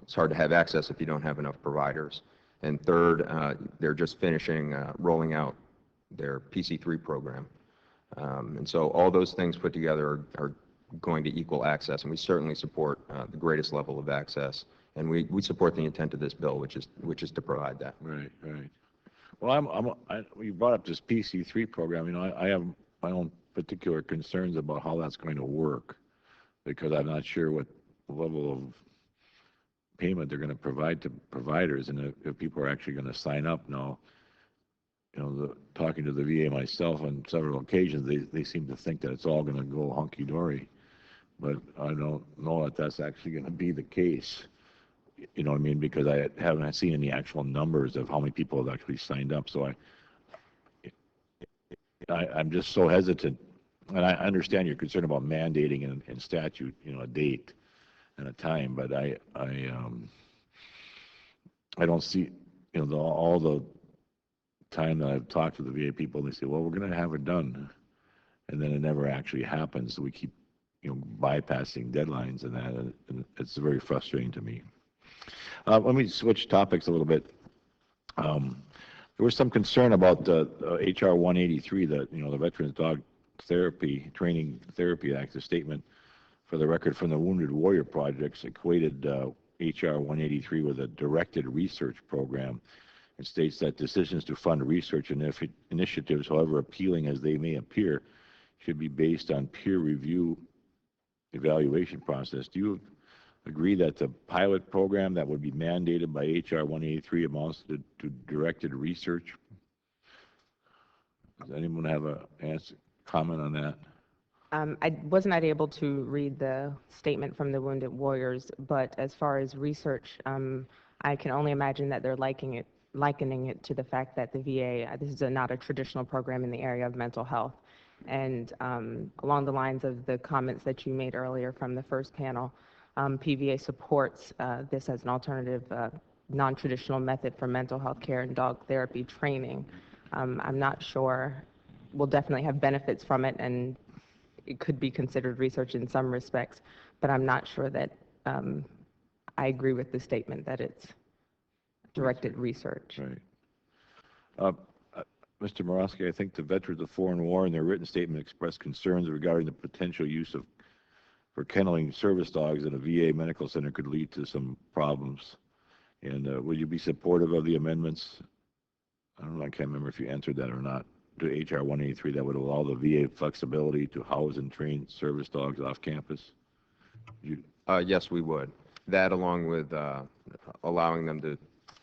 It's hard to have access if you don't have enough providers. And third, they're just finishing rolling out their PC3 program. And so all those things put together are going to equal access, and we certainly support the greatest level of access, and we support the intent of this bill, which is to provide that. Right, right. Well, you brought up this PC3 program. You know, I have my own particular concerns about how that's going to work, because I'm not sure what level of payment they're going to provide to providers, and if people are actually going to sign up now. You know, talking to the VA myself on several occasions, they seem to think that it's all going to go hunky-dory, but I don't know that that's actually going to be the case. You know what I mean? Because I haven't seen any actual numbers of how many people have actually signed up. So I'm just so hesitant, and I understand your concern about mandating in statute, you know, a date and a time, but I don't see, you know, all the time that I've talked to the VA people, they say, well, we're going to have it done, and then it never actually happens. So we keep, you know, bypassing deadlines, and that, and it's very frustrating to me. Let me switch topics a little bit. There was some concern about HR 183, the Veterans Dog Therapy Training Therapy Act. The statement for the record from the Wounded Warrior Projects equated HR 183 with a directed research program. It states that decisions to fund research initiatives, however appealing as they may appear, should be based on peer review evaluation process. Do you agree that the pilot program that would be mandated by HR 183 amounts to directed research? Does anyone have a comment on that? I was not able to read the statement from the Wounded Warriors, but as far as research, I can only imagine that they're likening it to the fact that the VA, this is not a traditional program in the area of mental health. And along the lines of the comments that you made earlier from the first panel, PVA supports this as an alternative, non-traditional method for mental health care and dog therapy training. I'm not sure, we'll definitely have benefits from it, and it could be considered research in some respects, but I'm not sure that I agree with the statement that it's directed research. Right. Mr. Morosky, I think the Veterans of Foreign War in their written statement expressed concerns regarding the potential use for kenneling service dogs in a VA medical center could lead to some problems. And would you be supportive of the amendments? I don't know, I can't remember if you answered that or not, to HR 183 that would allow the VA flexibility to house and train service dogs off campus? Yes, we would. That, along with allowing them to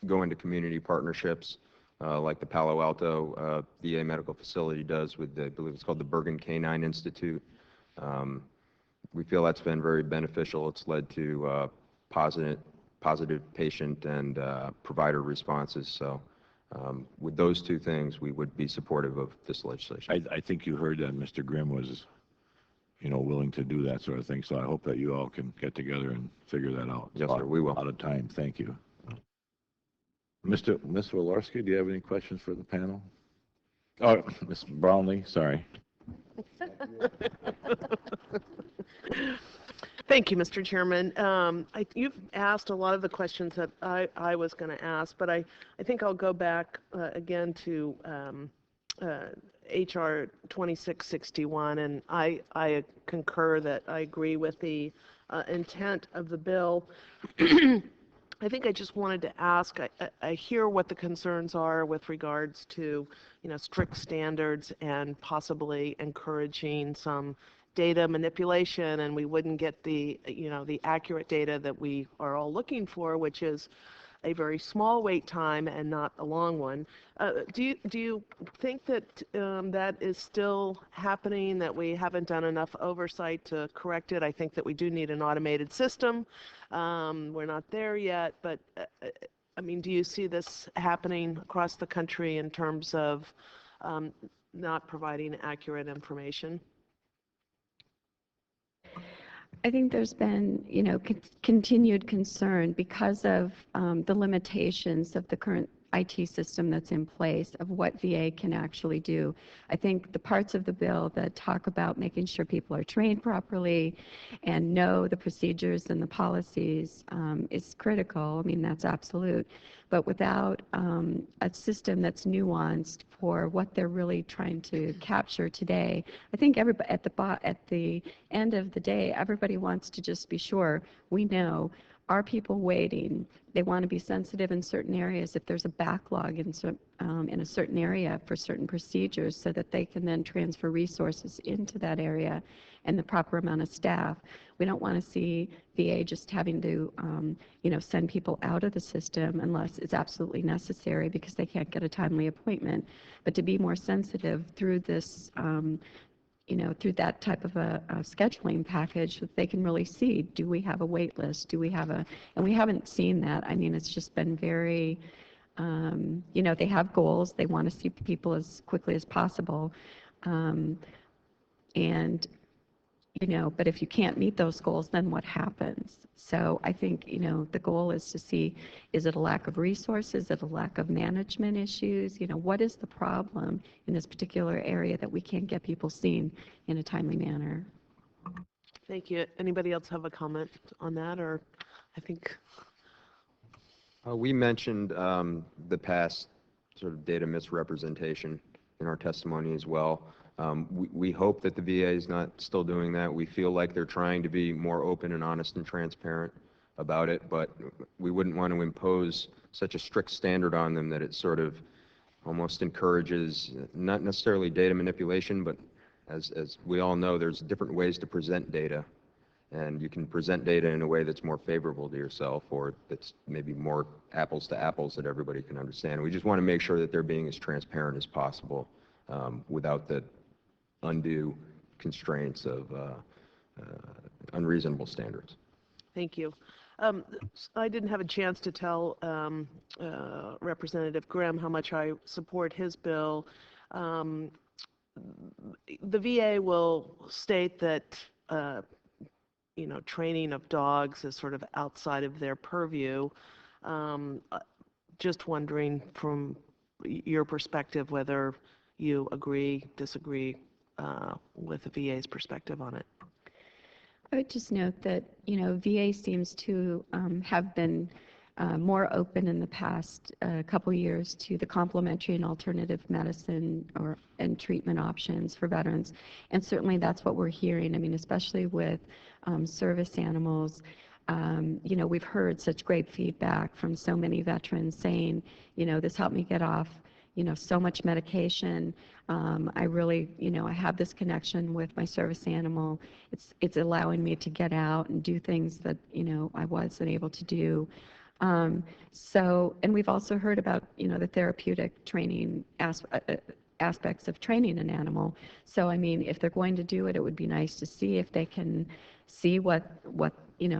go into community partnerships like the Palo Alto VA medical facility does with, I believe it's called the Bergen Canine Institute. We feel that's been very beneficial. It's led to positive patient and provider responses. So with those two things, we would be supportive of this legislation. I think you heard that Mr. Grimm was, you know, willing to do that sort of thing. So I hope that you all can get together and figure that out. Yes, sir, we will. Out of time. Thank you. Ms. Wolarski, do you have any questions for the panel? Oh, Ms. Brownlee, sorry. Thank you, Mr. Chairman. You've asked a lot of the questions that I was going to ask, but I think I'll go back again to HR 2661, and I concur that I agree with the intent of the bill. I think I just wanted to ask, I hear what the concerns are with regards to, you know, strict standards and possibly encouraging some data manipulation, and we wouldn't get the, you know, the accurate data that we are all looking for, which is a very small wait time and not a long one. Do you think that that is still happening, that we haven't done enough oversight to correct it? I think that we do need an automated system. We're not there yet, but I mean, do you see this happening across the country in terms of not providing accurate information? I think there's been, you know, continued concern because of the limitations of the current IT system that's in place of what VA can actually do. I think the parts of the bill that talk about making sure people are trained properly and know the procedures and the policies is critical. I mean, that's absolute. But without a system that's nuanced for what they're really trying to capture today, I think everybody at the end of the day, everybody wants to just be sure we know, are people waiting? They want to be sensitive in certain areas if there's a backlog in a certain area for certain procedures, so that they can then transfer resources into that area and the proper amount of staff. We don't want to see VA just having to, send people out of the system unless it's absolutely necessary because they can't get a timely appointment. But to be more sensitive through this, through that type of a scheduling package, that they can really see, do we have a wait list? Do we have a, and we haven't seen that. I mean, it's just been very, they have goals. They want to see people as quickly as possible. But if you can't meet those goals, then what happens? So I think, the goal is to see, is it a lack of resources? Is it a lack of management issues? What is the problem in this particular area that we can't get people seen in a timely manner? Thank you. Anybody else have a comment on that? Or I think We mentioned the past sort of data misrepresentation in our testimony as well. We hope that the VA is not still doing that. We feel like they're trying to be more open and honest and transparent about it, but we wouldn't want to impose such a strict standard on them that it sort of almost encourages not necessarily data manipulation, but as we all know, there's different ways to present data, and you can present data in a way that's more favorable to yourself, or that's maybe more apples to apples that everybody can understand. We just want to make sure that they're being as transparent as possible without the undue constraints of unreasonable standards. thank you. I didn't have a chance to tell Representative Grimm how much I support his bill. The VA will state that training of dogs is sort of outside of their purview. Just wondering from your perspective whether you agree, disagree with the VA's perspective on it. I would just note that, VA seems to have been more open in the past couple years to the complementary and alternative medicine and treatment options for veterans. And certainly that's what we're hearing. I mean, especially with service animals. We've heard such great feedback from so many veterans saying, this helped me get off so much medication. I really, I have this connection with my service animal. It's allowing me to get out and do things that, I wasn't able to do. And we've also heard about, the therapeutic training aspects of training an animal. So, I mean, if they're going to do it, it would be nice to see if they can see what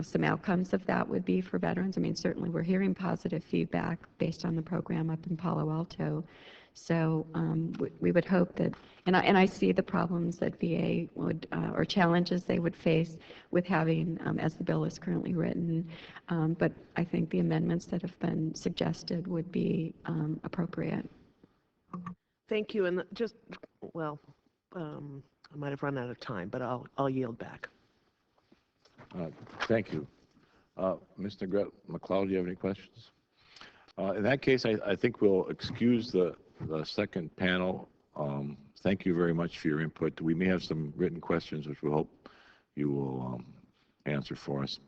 some outcomes of that would be for veterans. I mean, certainly we're hearing positive feedback based on the program up in Palo Alto. So we would hope that, and I see the problems that VA would, or challenges they would face with having, as the bill is currently written, but I think the amendments that have been suggested would be appropriate. Thank you. And just, well, I might have run out of time, but I'll yield back. Thank you. Mr. McLeod, do you have any questions? In that case, I think we'll excuse the second panel. Thank you very much for your input. We may have some written questions, which we hope you will answer for us.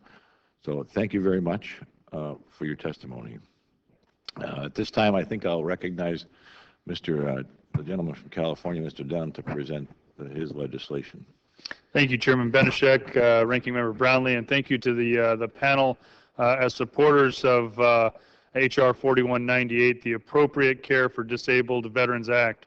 So thank you very much for your testimony. At this time, I think I'll recognize the gentleman from California, Mr. Dunn, to present his legislation. Thank you, Chairman Benishek, Ranking Member Brownlee, and thank you to the panel as supporters of H.R. 4198, the Appropriate Care for Disabled Veterans Act.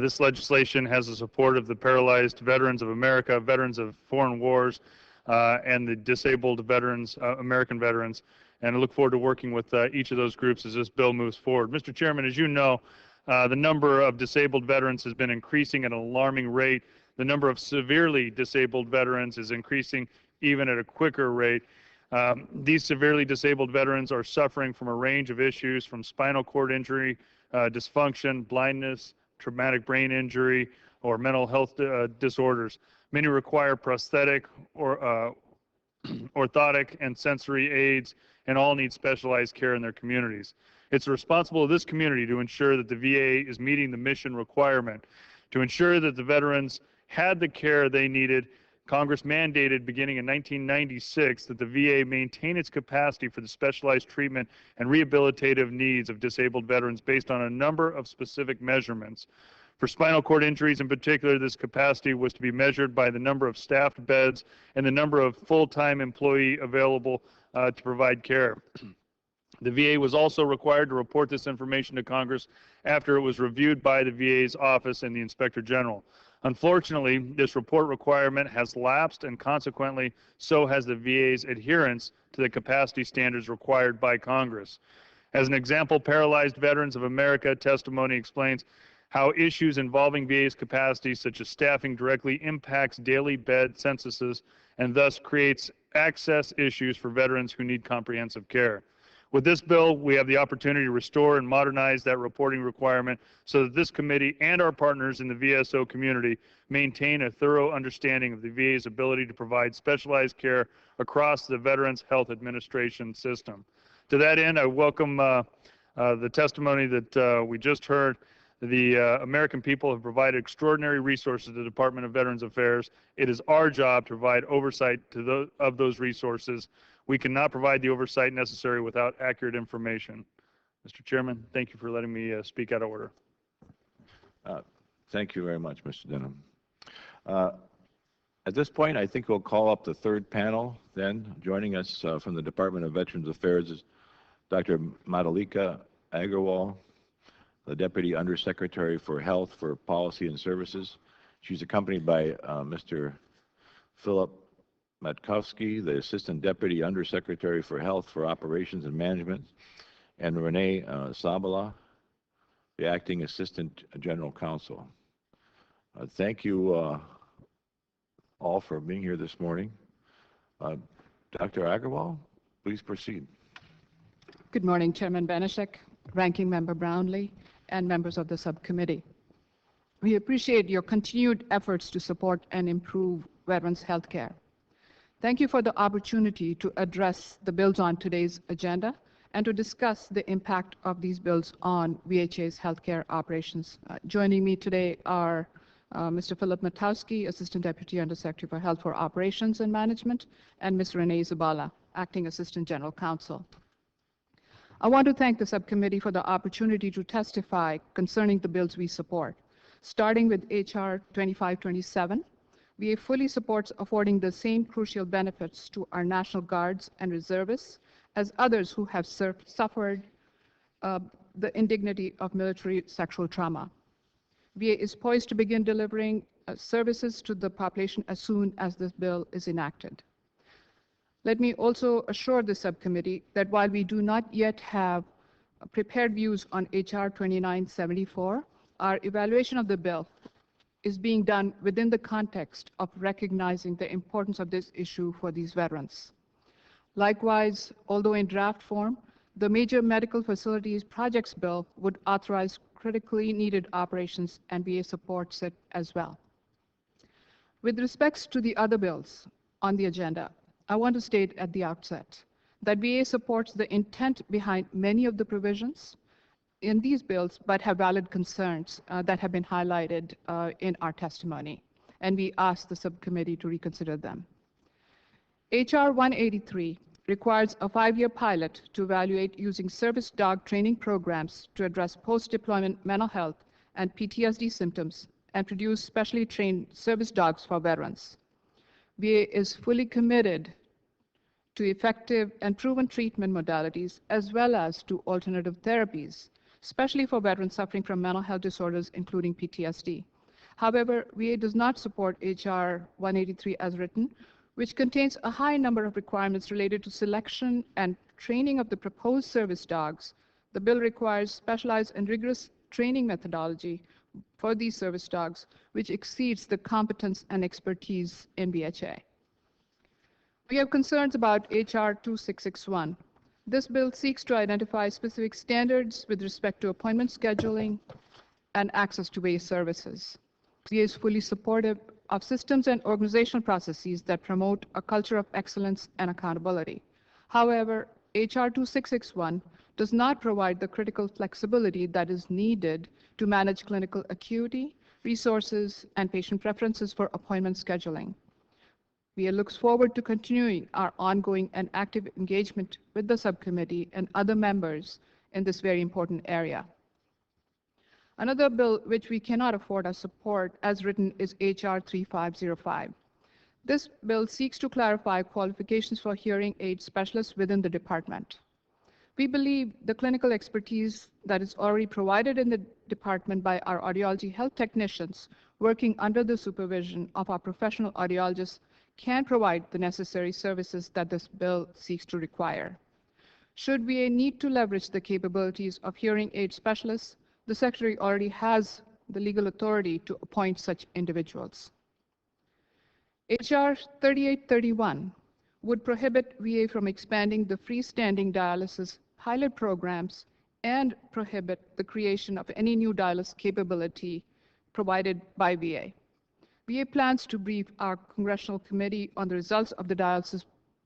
This legislation has the support of the Paralyzed Veterans of America, Veterans of Foreign Wars, and the Disabled Veterans, American Veterans, and I look forward to working with each of those groups as this bill moves forward. Mr. Chairman, as you know, the number of disabled veterans has been increasing at an alarming rate. The number of severely disabled veterans is increasing even at a quicker rate. These severely disabled veterans are suffering from a range of issues from spinal cord injury, dysfunction, blindness, traumatic brain injury, or mental health disorders. Many require prosthetic or orthotic and sensory aids, and all need specialized care in their communities. It's the responsibility of this community to ensure that the VA is meeting the mission requirement. To ensure that the veterans had the care they needed, Congress mandated beginning in 1996 that the VA maintain its capacity for the specialized treatment and rehabilitative needs of disabled veterans based on a number of specific measurements. For spinal cord injuries in particular, this capacity was to be measured by the number of staffed beds and the number of full-time employee available to provide care. The VA was also required to report this information to Congress after it was reviewed by the VA's office and the Inspector General. Unfortunately, this report requirement has lapsed, and consequently, so has the VA's adherence to the capacity standards required by Congress. As an example, Paralyzed Veterans of America testimony explains how issues involving VA's capacity, such as staffing, directly impacts daily bed censuses and thus creates access issues for veterans who need comprehensive care. With this bill, we have the opportunity to restore and modernize that reporting requirement so that this committee and our partners in the VSO community maintain a thorough understanding of the VA's ability to provide specialized care across the Veterans Health Administration system. To that end, I welcome the testimony that we just heard. The American people have provided extraordinary resources to the Department of Veterans Affairs. It is our job to provide oversight of those resources. We cannot provide the oversight necessary without accurate information. Mr. Chairman, thank you for letting me speak out of order. Thank you very much, Mr. Denham. At this point, I think we'll call up the third panel then. Joining us from the Department of Veterans Affairs is Dr. Madhulika Agarwal, the Deputy Undersecretary for Health for Policy and Services. She's accompanied by Mr. Philip Matkovsky, the Assistant Deputy Undersecretary for Health for Operations and Management, and Renee Sabala, the Acting Assistant General Counsel. Thank you all for being here this morning. Dr. Agarwal, please proceed. Good morning, Chairman Benishek, Ranking Member Brownlee, and members of the subcommittee. We appreciate your continued efforts to support and improve veterans' health care. Thank you for the opportunity to address the bills on today's agenda and to discuss the impact of these bills on VHA's healthcare operations. Joining me today are Mr. Philip Matowski, Assistant Deputy Undersecretary for Health for Operations and Management, and Ms. Renee Zabala, Acting Assistant General Counsel. I want to thank the subcommittee for the opportunity to testify concerning the bills we support. Starting with H.R. 2527, VA fully supports affording the same crucial benefits to our National Guards and reservists as others who have suffered the indignity of military sexual trauma. VA is poised to begin delivering services to the population as soon as this bill is enacted. Let me also assure the subcommittee that while we do not yet have prepared views on H.R. 2974, our evaluation of the bill is being done within the context of recognizing the importance of this issue for these veterans. Likewise, although in draft form, the Major Medical Facilities Projects Bill would authorize critically needed operations, and VA supports it as well. With respects to the other bills on the agenda, I want to state at the outset that VA supports the intent behind many of the provisions in these bills, but have valid concerns that have been highlighted in our testimony, and we ask the subcommittee to reconsider them. H.R. 183 requires a 5-year pilot to evaluate using service dog training programs to address post-deployment mental health and PTSD symptoms and produce specially trained service dogs for veterans. VA is fully committed to effective and proven treatment modalities as well as to alternative therapies, especially for veterans suffering from mental health disorders, including PTSD. However, VA does not support H.R. 183 as written, which contains a high number of requirements related to selection and training of the proposed service dogs. The bill requires specialized and rigorous training methodology for these service dogs, which exceeds the competence and expertise in VHA. We have concerns about H.R. 2661. This bill seeks to identify specific standards with respect to appointment scheduling and access to VA services. VA is fully supportive of systems and organizational processes that promote a culture of excellence and accountability. However, H.R. 2661 does not provide the critical flexibility that is needed to manage clinical acuity, resources, and patient preferences for appointment scheduling. VA looks forward to continuing our ongoing and active engagement with the subcommittee and other members in this very important area. Another bill which we cannot afford our support as written is H.R. 3505. This bill seeks to clarify qualifications for hearing aid specialists within the department. We believe the clinical expertise that is already provided in the department by our audiology health technicians working under the supervision of our professional audiologists can provide the necessary services that this bill seeks to require. Should VA need to leverage the capabilities of hearing aid specialists, the Secretary already has the legal authority to appoint such individuals. H.R. 3831 would prohibit VA from expanding the freestanding dialysis pilot programs and prohibit the creation of any new dialysis capability provided by VA. VA plans to brief our Congressional Committee on the results of the dialysis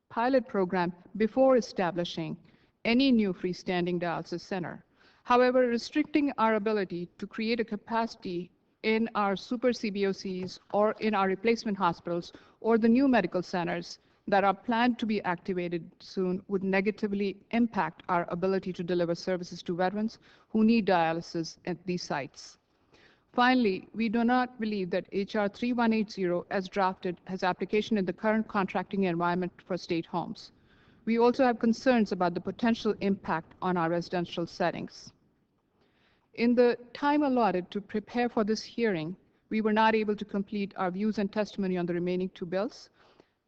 pilot program before establishing any new freestanding dialysis center. However, restricting our ability to create a capacity in our super CBOCs or in our replacement hospitals or the new medical centers that are planned to be activated soon would negatively impact our ability to deliver services to veterans who need dialysis at these sites. Finally, we do not believe that H.R. 3180 as drafted has application in the current contracting environment for state homes. We also have concerns about the potential impact on our residential settings. In the time allotted to prepare for this hearing, we were not able to complete our views and testimony on the remaining two bills.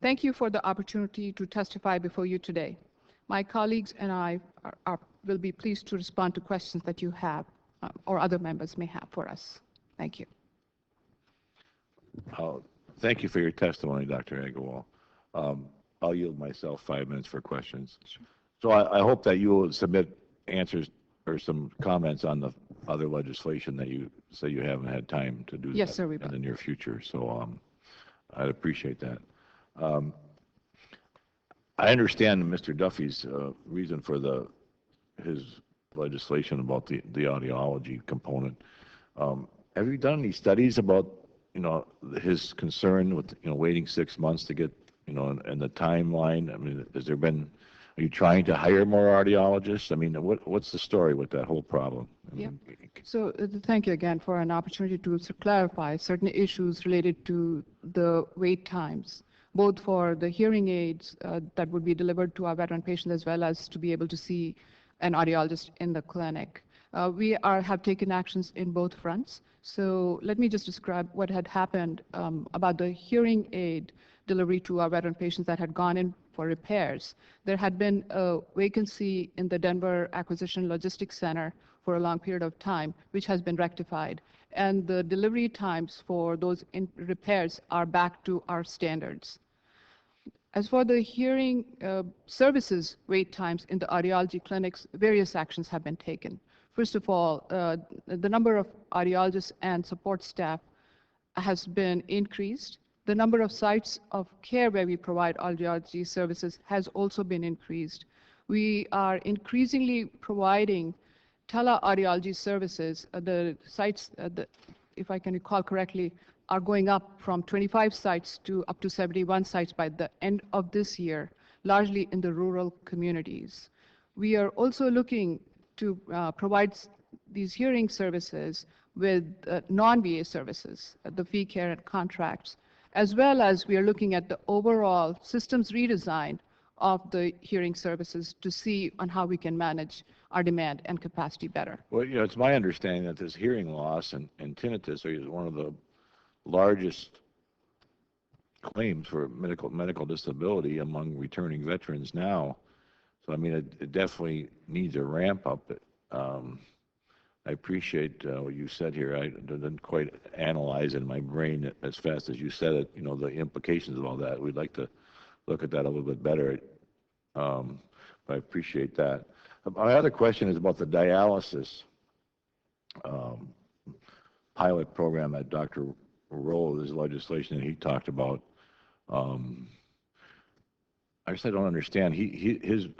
Thank you for the opportunity to testify before you today. My colleagues and I will be pleased to respond to questions that you have or other members may have for us. Thank you. Thank you for your testimony, Dr. Agarwal. I'll yield myself 5 minutes for questions. So I hope that you will submit answers or some comments on the other legislation that you say you haven't had time to do Yes, sir, we in the near future. So I'd appreciate that. I understand Mr. Duffy's reason for his legislation about the audiology component. Have you done any studies about his concern with waiting 6 months to get and the timeline? I mean, are you trying to hire more audiologists? I mean, what's the story with that whole problem? Yeah. So thank you again for an opportunity to clarify certain issues related to the wait times, both for the hearing aids that would be delivered to our veteran patients as well as to be able to see an audiologist in the clinic. We have taken actions in both fronts. So let me just describe what had happened about the hearing aid delivery to our veteran patients that had gone in for repairs. There had been a vacancy in the Denver Acquisition Logistics Center for a long period of time, which has been rectified. And the delivery times for those repairs are back to our standards. As for the hearing services wait times in the audiology clinics, various actions have been taken. First of all, the number of audiologists and support staff has been increased. The number of sites of care where we provide audiology services has also been increased. We are increasingly providing teleaudiology services. The sites, if I can recall correctly, are going up from 25 sites to up to 71 sites by the end of this year, largely in the rural communities. We are also looking to provide these hearing services with non-VA services, the fee care and contracts, as well as we are looking at the overall systems redesign of the hearing services to see on how we can manage our demand and capacity better. Well, it's my understanding that this hearing loss and tinnitus is one of the largest claims for medical disability among returning veterans now. So, I mean, it definitely needs a ramp up. I appreciate what you said here. I didn't quite analyze in my brain as fast as you said it, the implications of all that. We'd like to look at that a little bit better. But I appreciate that. My other question is about the dialysis um, pilot program that Dr. Roll, his legislation that he talked about. Um, I guess I don't understand.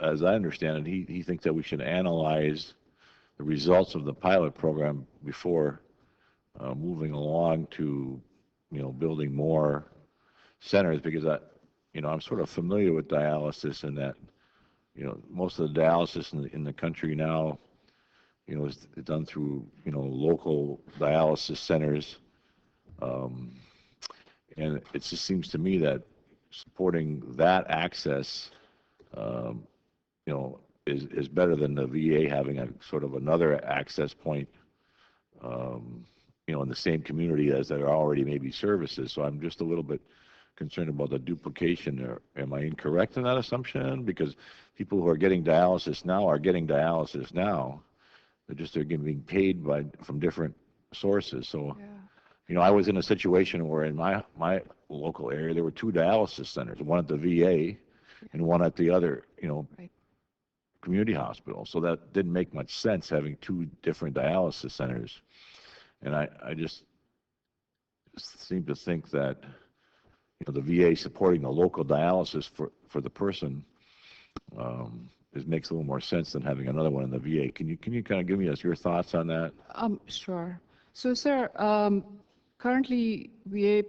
As I understand it, he thinks that we should analyze the results of the pilot program before moving along to, building more centers, because I'm sort of familiar with dialysis in that, most of the dialysis in the country now, is done through, local dialysis centers. Um, and it just seems to me that supporting that access, um, is better than the VA having a sort of another access point, um, in the same community as there are already maybe services. So I'm just a little bit concerned about the duplication there. Am I incorrect in that assumption? Because people who are getting dialysis now are getting dialysis now. They're being paid from different sources. So, I was in a situation where in my local area there were two dialysis centers, one at the VA and one at the other, community hospital. So that didn't make much sense having two different dialysis centers. And I just seem to think that the VA supporting the local dialysis for the person makes a little more sense than having another one in the VA. Can you kind of give me your thoughts on that? Sure. So, sir, currently VA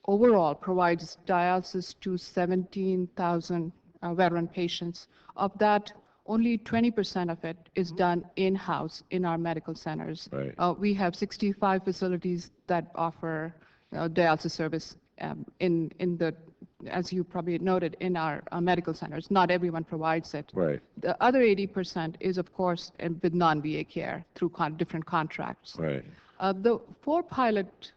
overall provides dialysis to 17,000 veteran patients. Of that, only 20% of it is done in-house in our medical centers. Right. We have 65 facilities that offer dialysis service in the, as you probably noted, in our medical centers. Not everyone provides it. Right. The other 80% is, of course, with non-VA care through different contracts. Right. The four pilot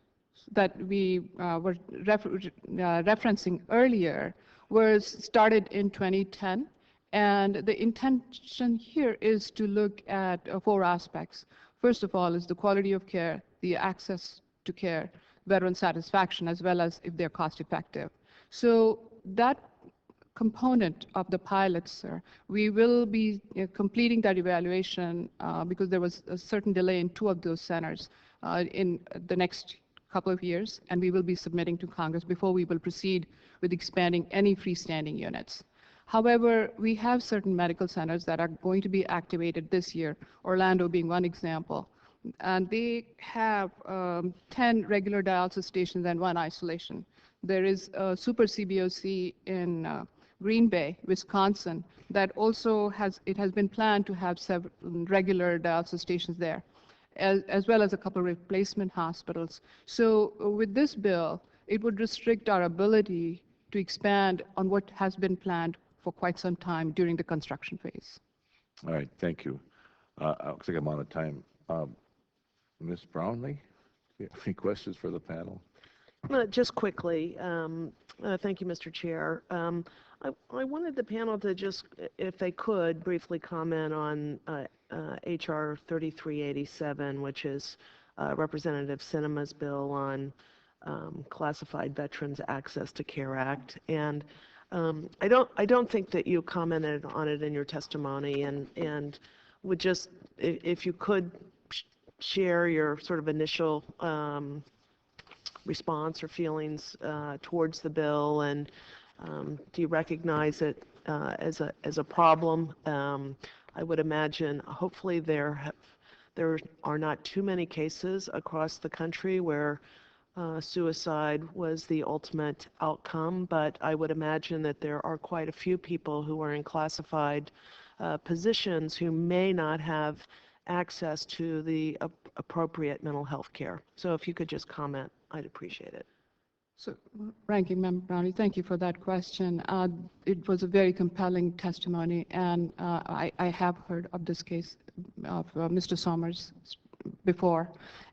that we were referencing earlier was started in 2010. And the intention here is to look at four aspects. First of all is the quality of care, the access to care, veteran satisfaction, as well as if they're cost effective. So that component of the pilots, sir, we will be completing that evaluation because there was a certain delay in two of those centers in the next couple of years, and we will be submitting to Congress before we will proceed with expanding any freestanding units. However, we have certain medical centers that are going to be activated this year, Orlando being one example. And they have 10 regular dialysis stations and one isolation. There is a super CBOC in Green Bay, Wisconsin, that also has been planned to have several regular dialysis stations there, as well as a couple of replacement hospitals. So with this bill, it would restrict our ability to expand on what has been planned for quite some time during the construction phase. All right, thank you. Looks like I'm out of time. Ms. Brownlee, any questions for the panel? Just quickly, thank you, Mr. Chair. I wanted the panel to just, if they could, briefly comment on HR 3387, which is Representative Sinema's bill on Classified Veterans Access to Care Act. And I don't think that you commented on it in your testimony, and would just, if you could share your sort of initial response or feelings towards the bill, and do you recognize it as a problem? I would imagine, hopefully, there are not too many cases across the country where suicide was the ultimate outcome, but I would imagine that there are quite a few people who are in classified positions who may not have access to the appropriate mental health care. So if you could just comment, I'd appreciate it. So, Ranking Member Brownlee, thank you for that question. It was a very compelling testimony, and I have heard of this case of Mr. Somers before.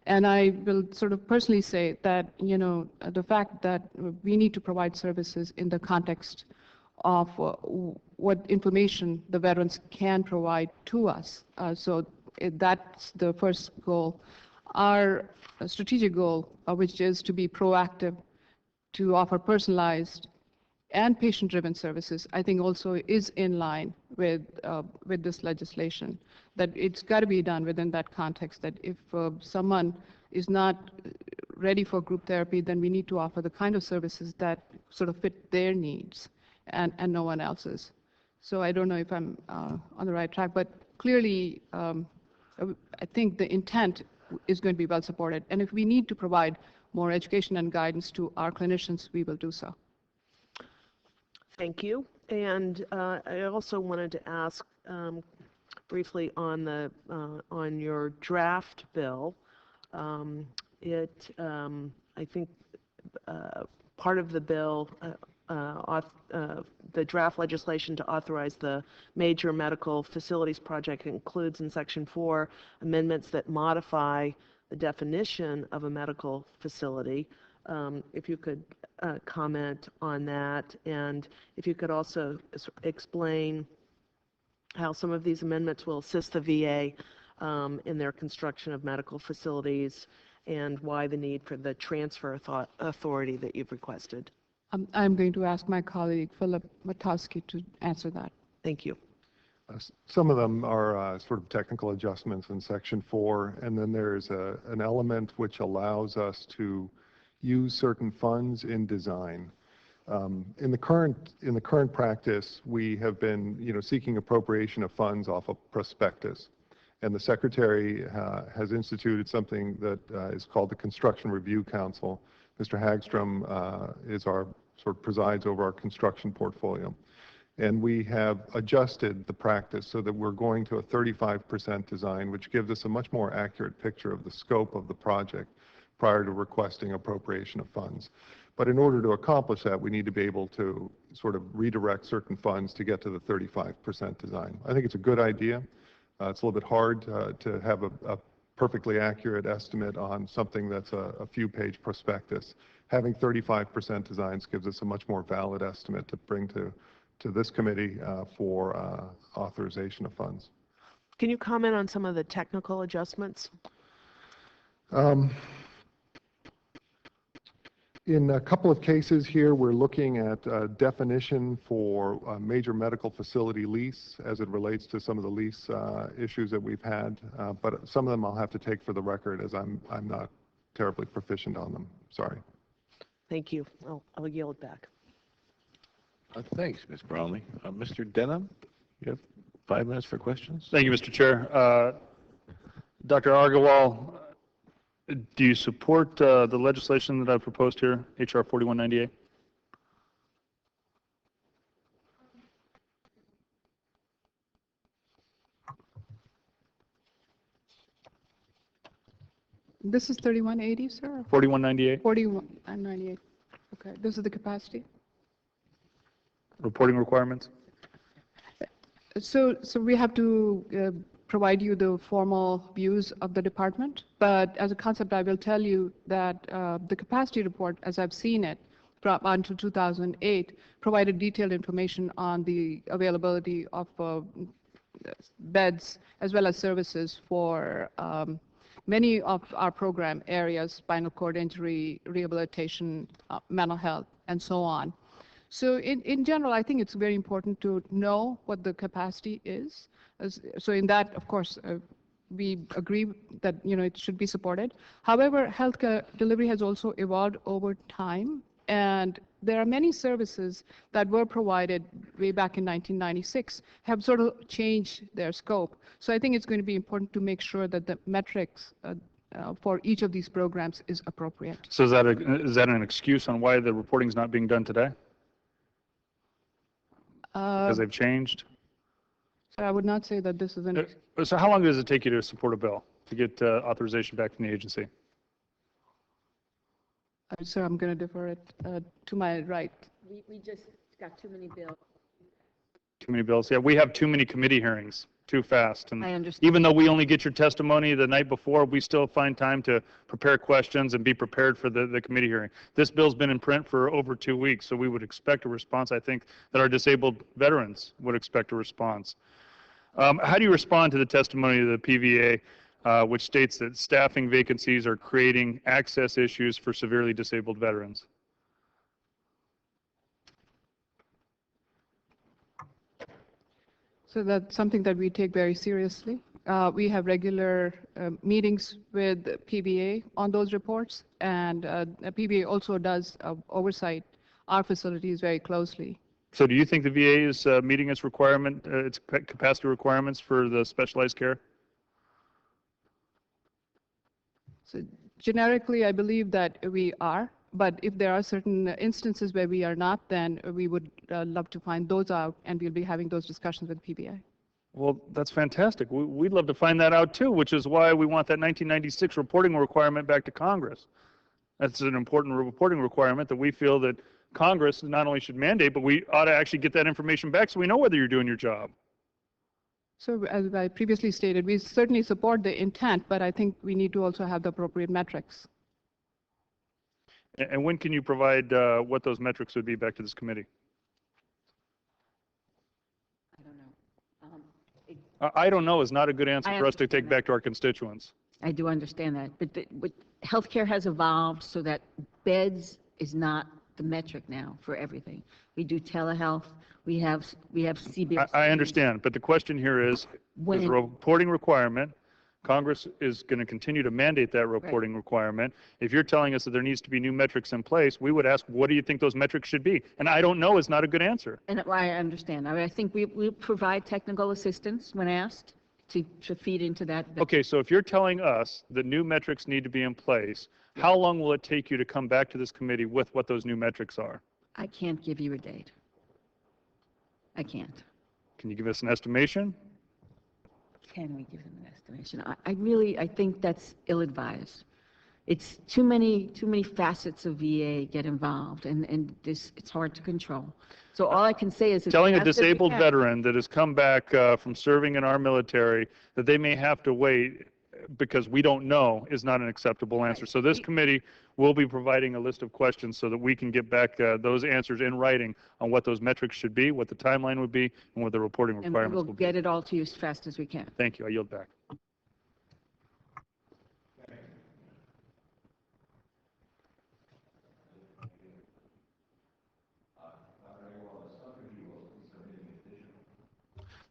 And I will sort of personally say that, the fact that we need to provide services in the context of what information the veterans can provide to us. So that's the first goal. Our strategic goal, which is to be proactive, to offer personalized and patient-driven services, I think also is in line with this legislation. That it's got to be done within that context. That if someone is not ready for group therapy, then we need to offer the kind of services that sort of fit their needs and no one else's. So I don't know if I'm on the right track, but clearly I think the intent is going to be well supported. And if we need to provide more education and guidance to our clinicians, we will do so. Thank you. And I also wanted to ask briefly on the on your draft bill. I think part of the bill, the draft legislation to authorize the major medical facilities project includes in Section 4 amendments that modify the definition of a medical facility. If you could comment on that, and if you could also explain how some of these amendments will assist the VA in their construction of medical facilities, and why the need for the transfer authority that you've requested. I'm going to ask my colleague Philip Matowski to answer that. Thank you. Some of them are sort of technical adjustments in Section 4, and then there's an element which allows us to use certain funds in design. In the current practice, we have been, seeking appropriation of funds off a prospectus, and the Secretary has instituted something that is called the Construction Review Council. Mr. Hagstrom presides over our construction portfolio. And we have adjusted the practice so that we're going to a 35% design, which gives us a much more accurate picture of the scope of the project prior to requesting appropriation of funds. But in order to accomplish that, we need to be able to sort of redirect certain funds to get to the 35% design. I think it's a good idea. It's a little bit hard to have a perfectly accurate estimate on something that's a few-page prospectus. Having 35% designs gives us a much more valid estimate to bring to this committee for authorization of funds. Can you comment on some of the technical adjustments? In a couple of cases here, we're looking at a definition for a major medical facility lease as it relates to some of the lease issues that we've had, but some of them I'll have to take for the record as I'm not terribly proficient on them. Sorry. Thank you. I'll yield back. Thanks, Ms. Brownlee. Mr. Denham, you have 5 minutes for questions. Thank you, Mr. Chair. Dr. Agarwal, do you support the legislation that I've proposed here, H.R. 4198? This is 3180, sir? 4198. 4198. Okay. This is the capacity? Reporting requirements? So we have to provide you the formal views of the department, but as a concept, I will tell you that the capacity report, as I've seen it, until 2008, provided detailed information on the availability of beds as well as services for many of our program areas: spinal cord injury, rehabilitation, mental health, and so on. So in general, I think it's very important to know what the capacity is. So in that, of course, we agree that it should be supported. However, healthcare delivery has also evolved over time, and there are many services that were provided way back in 1996 have sort of changed their scope. So I think it's going to be important to make sure that the metrics for each of these programs is appropriate. So is that an excuse on why the reporting is not being done today? Because they've changed? So I would not say that this is an... So how long does it take you to support a bill, to get authorization back from the agency? Sir, I'm going to defer it to my right. We just got too many bills. Too many bills? Yeah, we have too many committee hearings, too fast. And I understand. even though we only get your testimony the night before, we still find time to prepare questions and be prepared for the committee hearing. This bill's been in print for over 2 weeks, so we would expect a response. I think that our disabled veterans would expect a response. How do you respond to the testimony of the PVA, which states that staffing vacancies are creating access issues for severely disabled veterans? So that's something that we take very seriously. We have regular meetings with PBA on those reports, and PBA also does oversight our facilities very closely. So do you think the VA is meeting its requirement, its capacity requirements for the specialized care? So generically, I believe that we are, but if there are certain instances where we are not, then we would love to find those out, and we'll be having those discussions with PBA. Well, that's fantastic. We'd love to find that out too, which is why we want that 1996 reporting requirement back to Congress. That's an important reporting requirement that we feel that Congress not only should mandate, but we ought to actually get that information back so we know whether you're doing your job. So as I previously stated, we certainly support the intent, but I think we need to also have the appropriate metrics. And when can you provide what those metrics would be back to this committee? I don't know is not a good answer for us to take back to our constituents. I do understand that, but healthcare has evolved so that beds is not the metric now for everything. We do telehealth. We have CBS. I understand, but the question here is a reporting requirement. Congress is going to continue to mandate that reporting requirement. If you're telling us that there needs to be new metrics in place, we would ask, what do you think those metrics should be? And I don't know is not a good answer. And I understand. I mean, I think we provide technical assistance when asked to feed into that. Okay, so if you're telling us that new metrics need to be in place, how long will it take you to come back to this committee with what those new metrics are? I can't give you a date. I can't. Can you give us an estimation? Can we give them an estimation? I think that's ill-advised. It's too many facets of VA get involved, and it's hard to control. So all I can say is telling a disabled veteran that has come back from serving in our military that they may have to wait because we don't know is not an acceptable answer. So this committee will be providing a list of questions so that we can get back those answers in writing on what those metrics should be, what the timeline would be, and what the reporting requirements will be. And we'll get it all to you as fast as we can. Thank you. I yield back.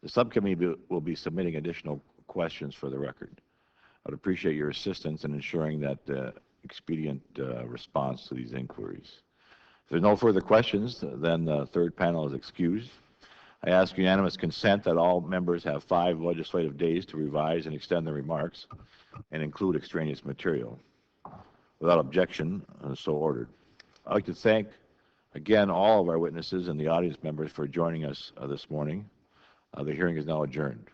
The subcommittee will be submitting additional questions for the record. I would appreciate your assistance in ensuring that expedient response to these inquiries. If there's no further questions, then the third panel is excused. I ask unanimous consent that all members have 5 legislative days to revise and extend their remarks and include extraneous material. Without objection, so ordered. I'd like to thank again all of our witnesses and the audience members for joining us this morning. The hearing is now adjourned.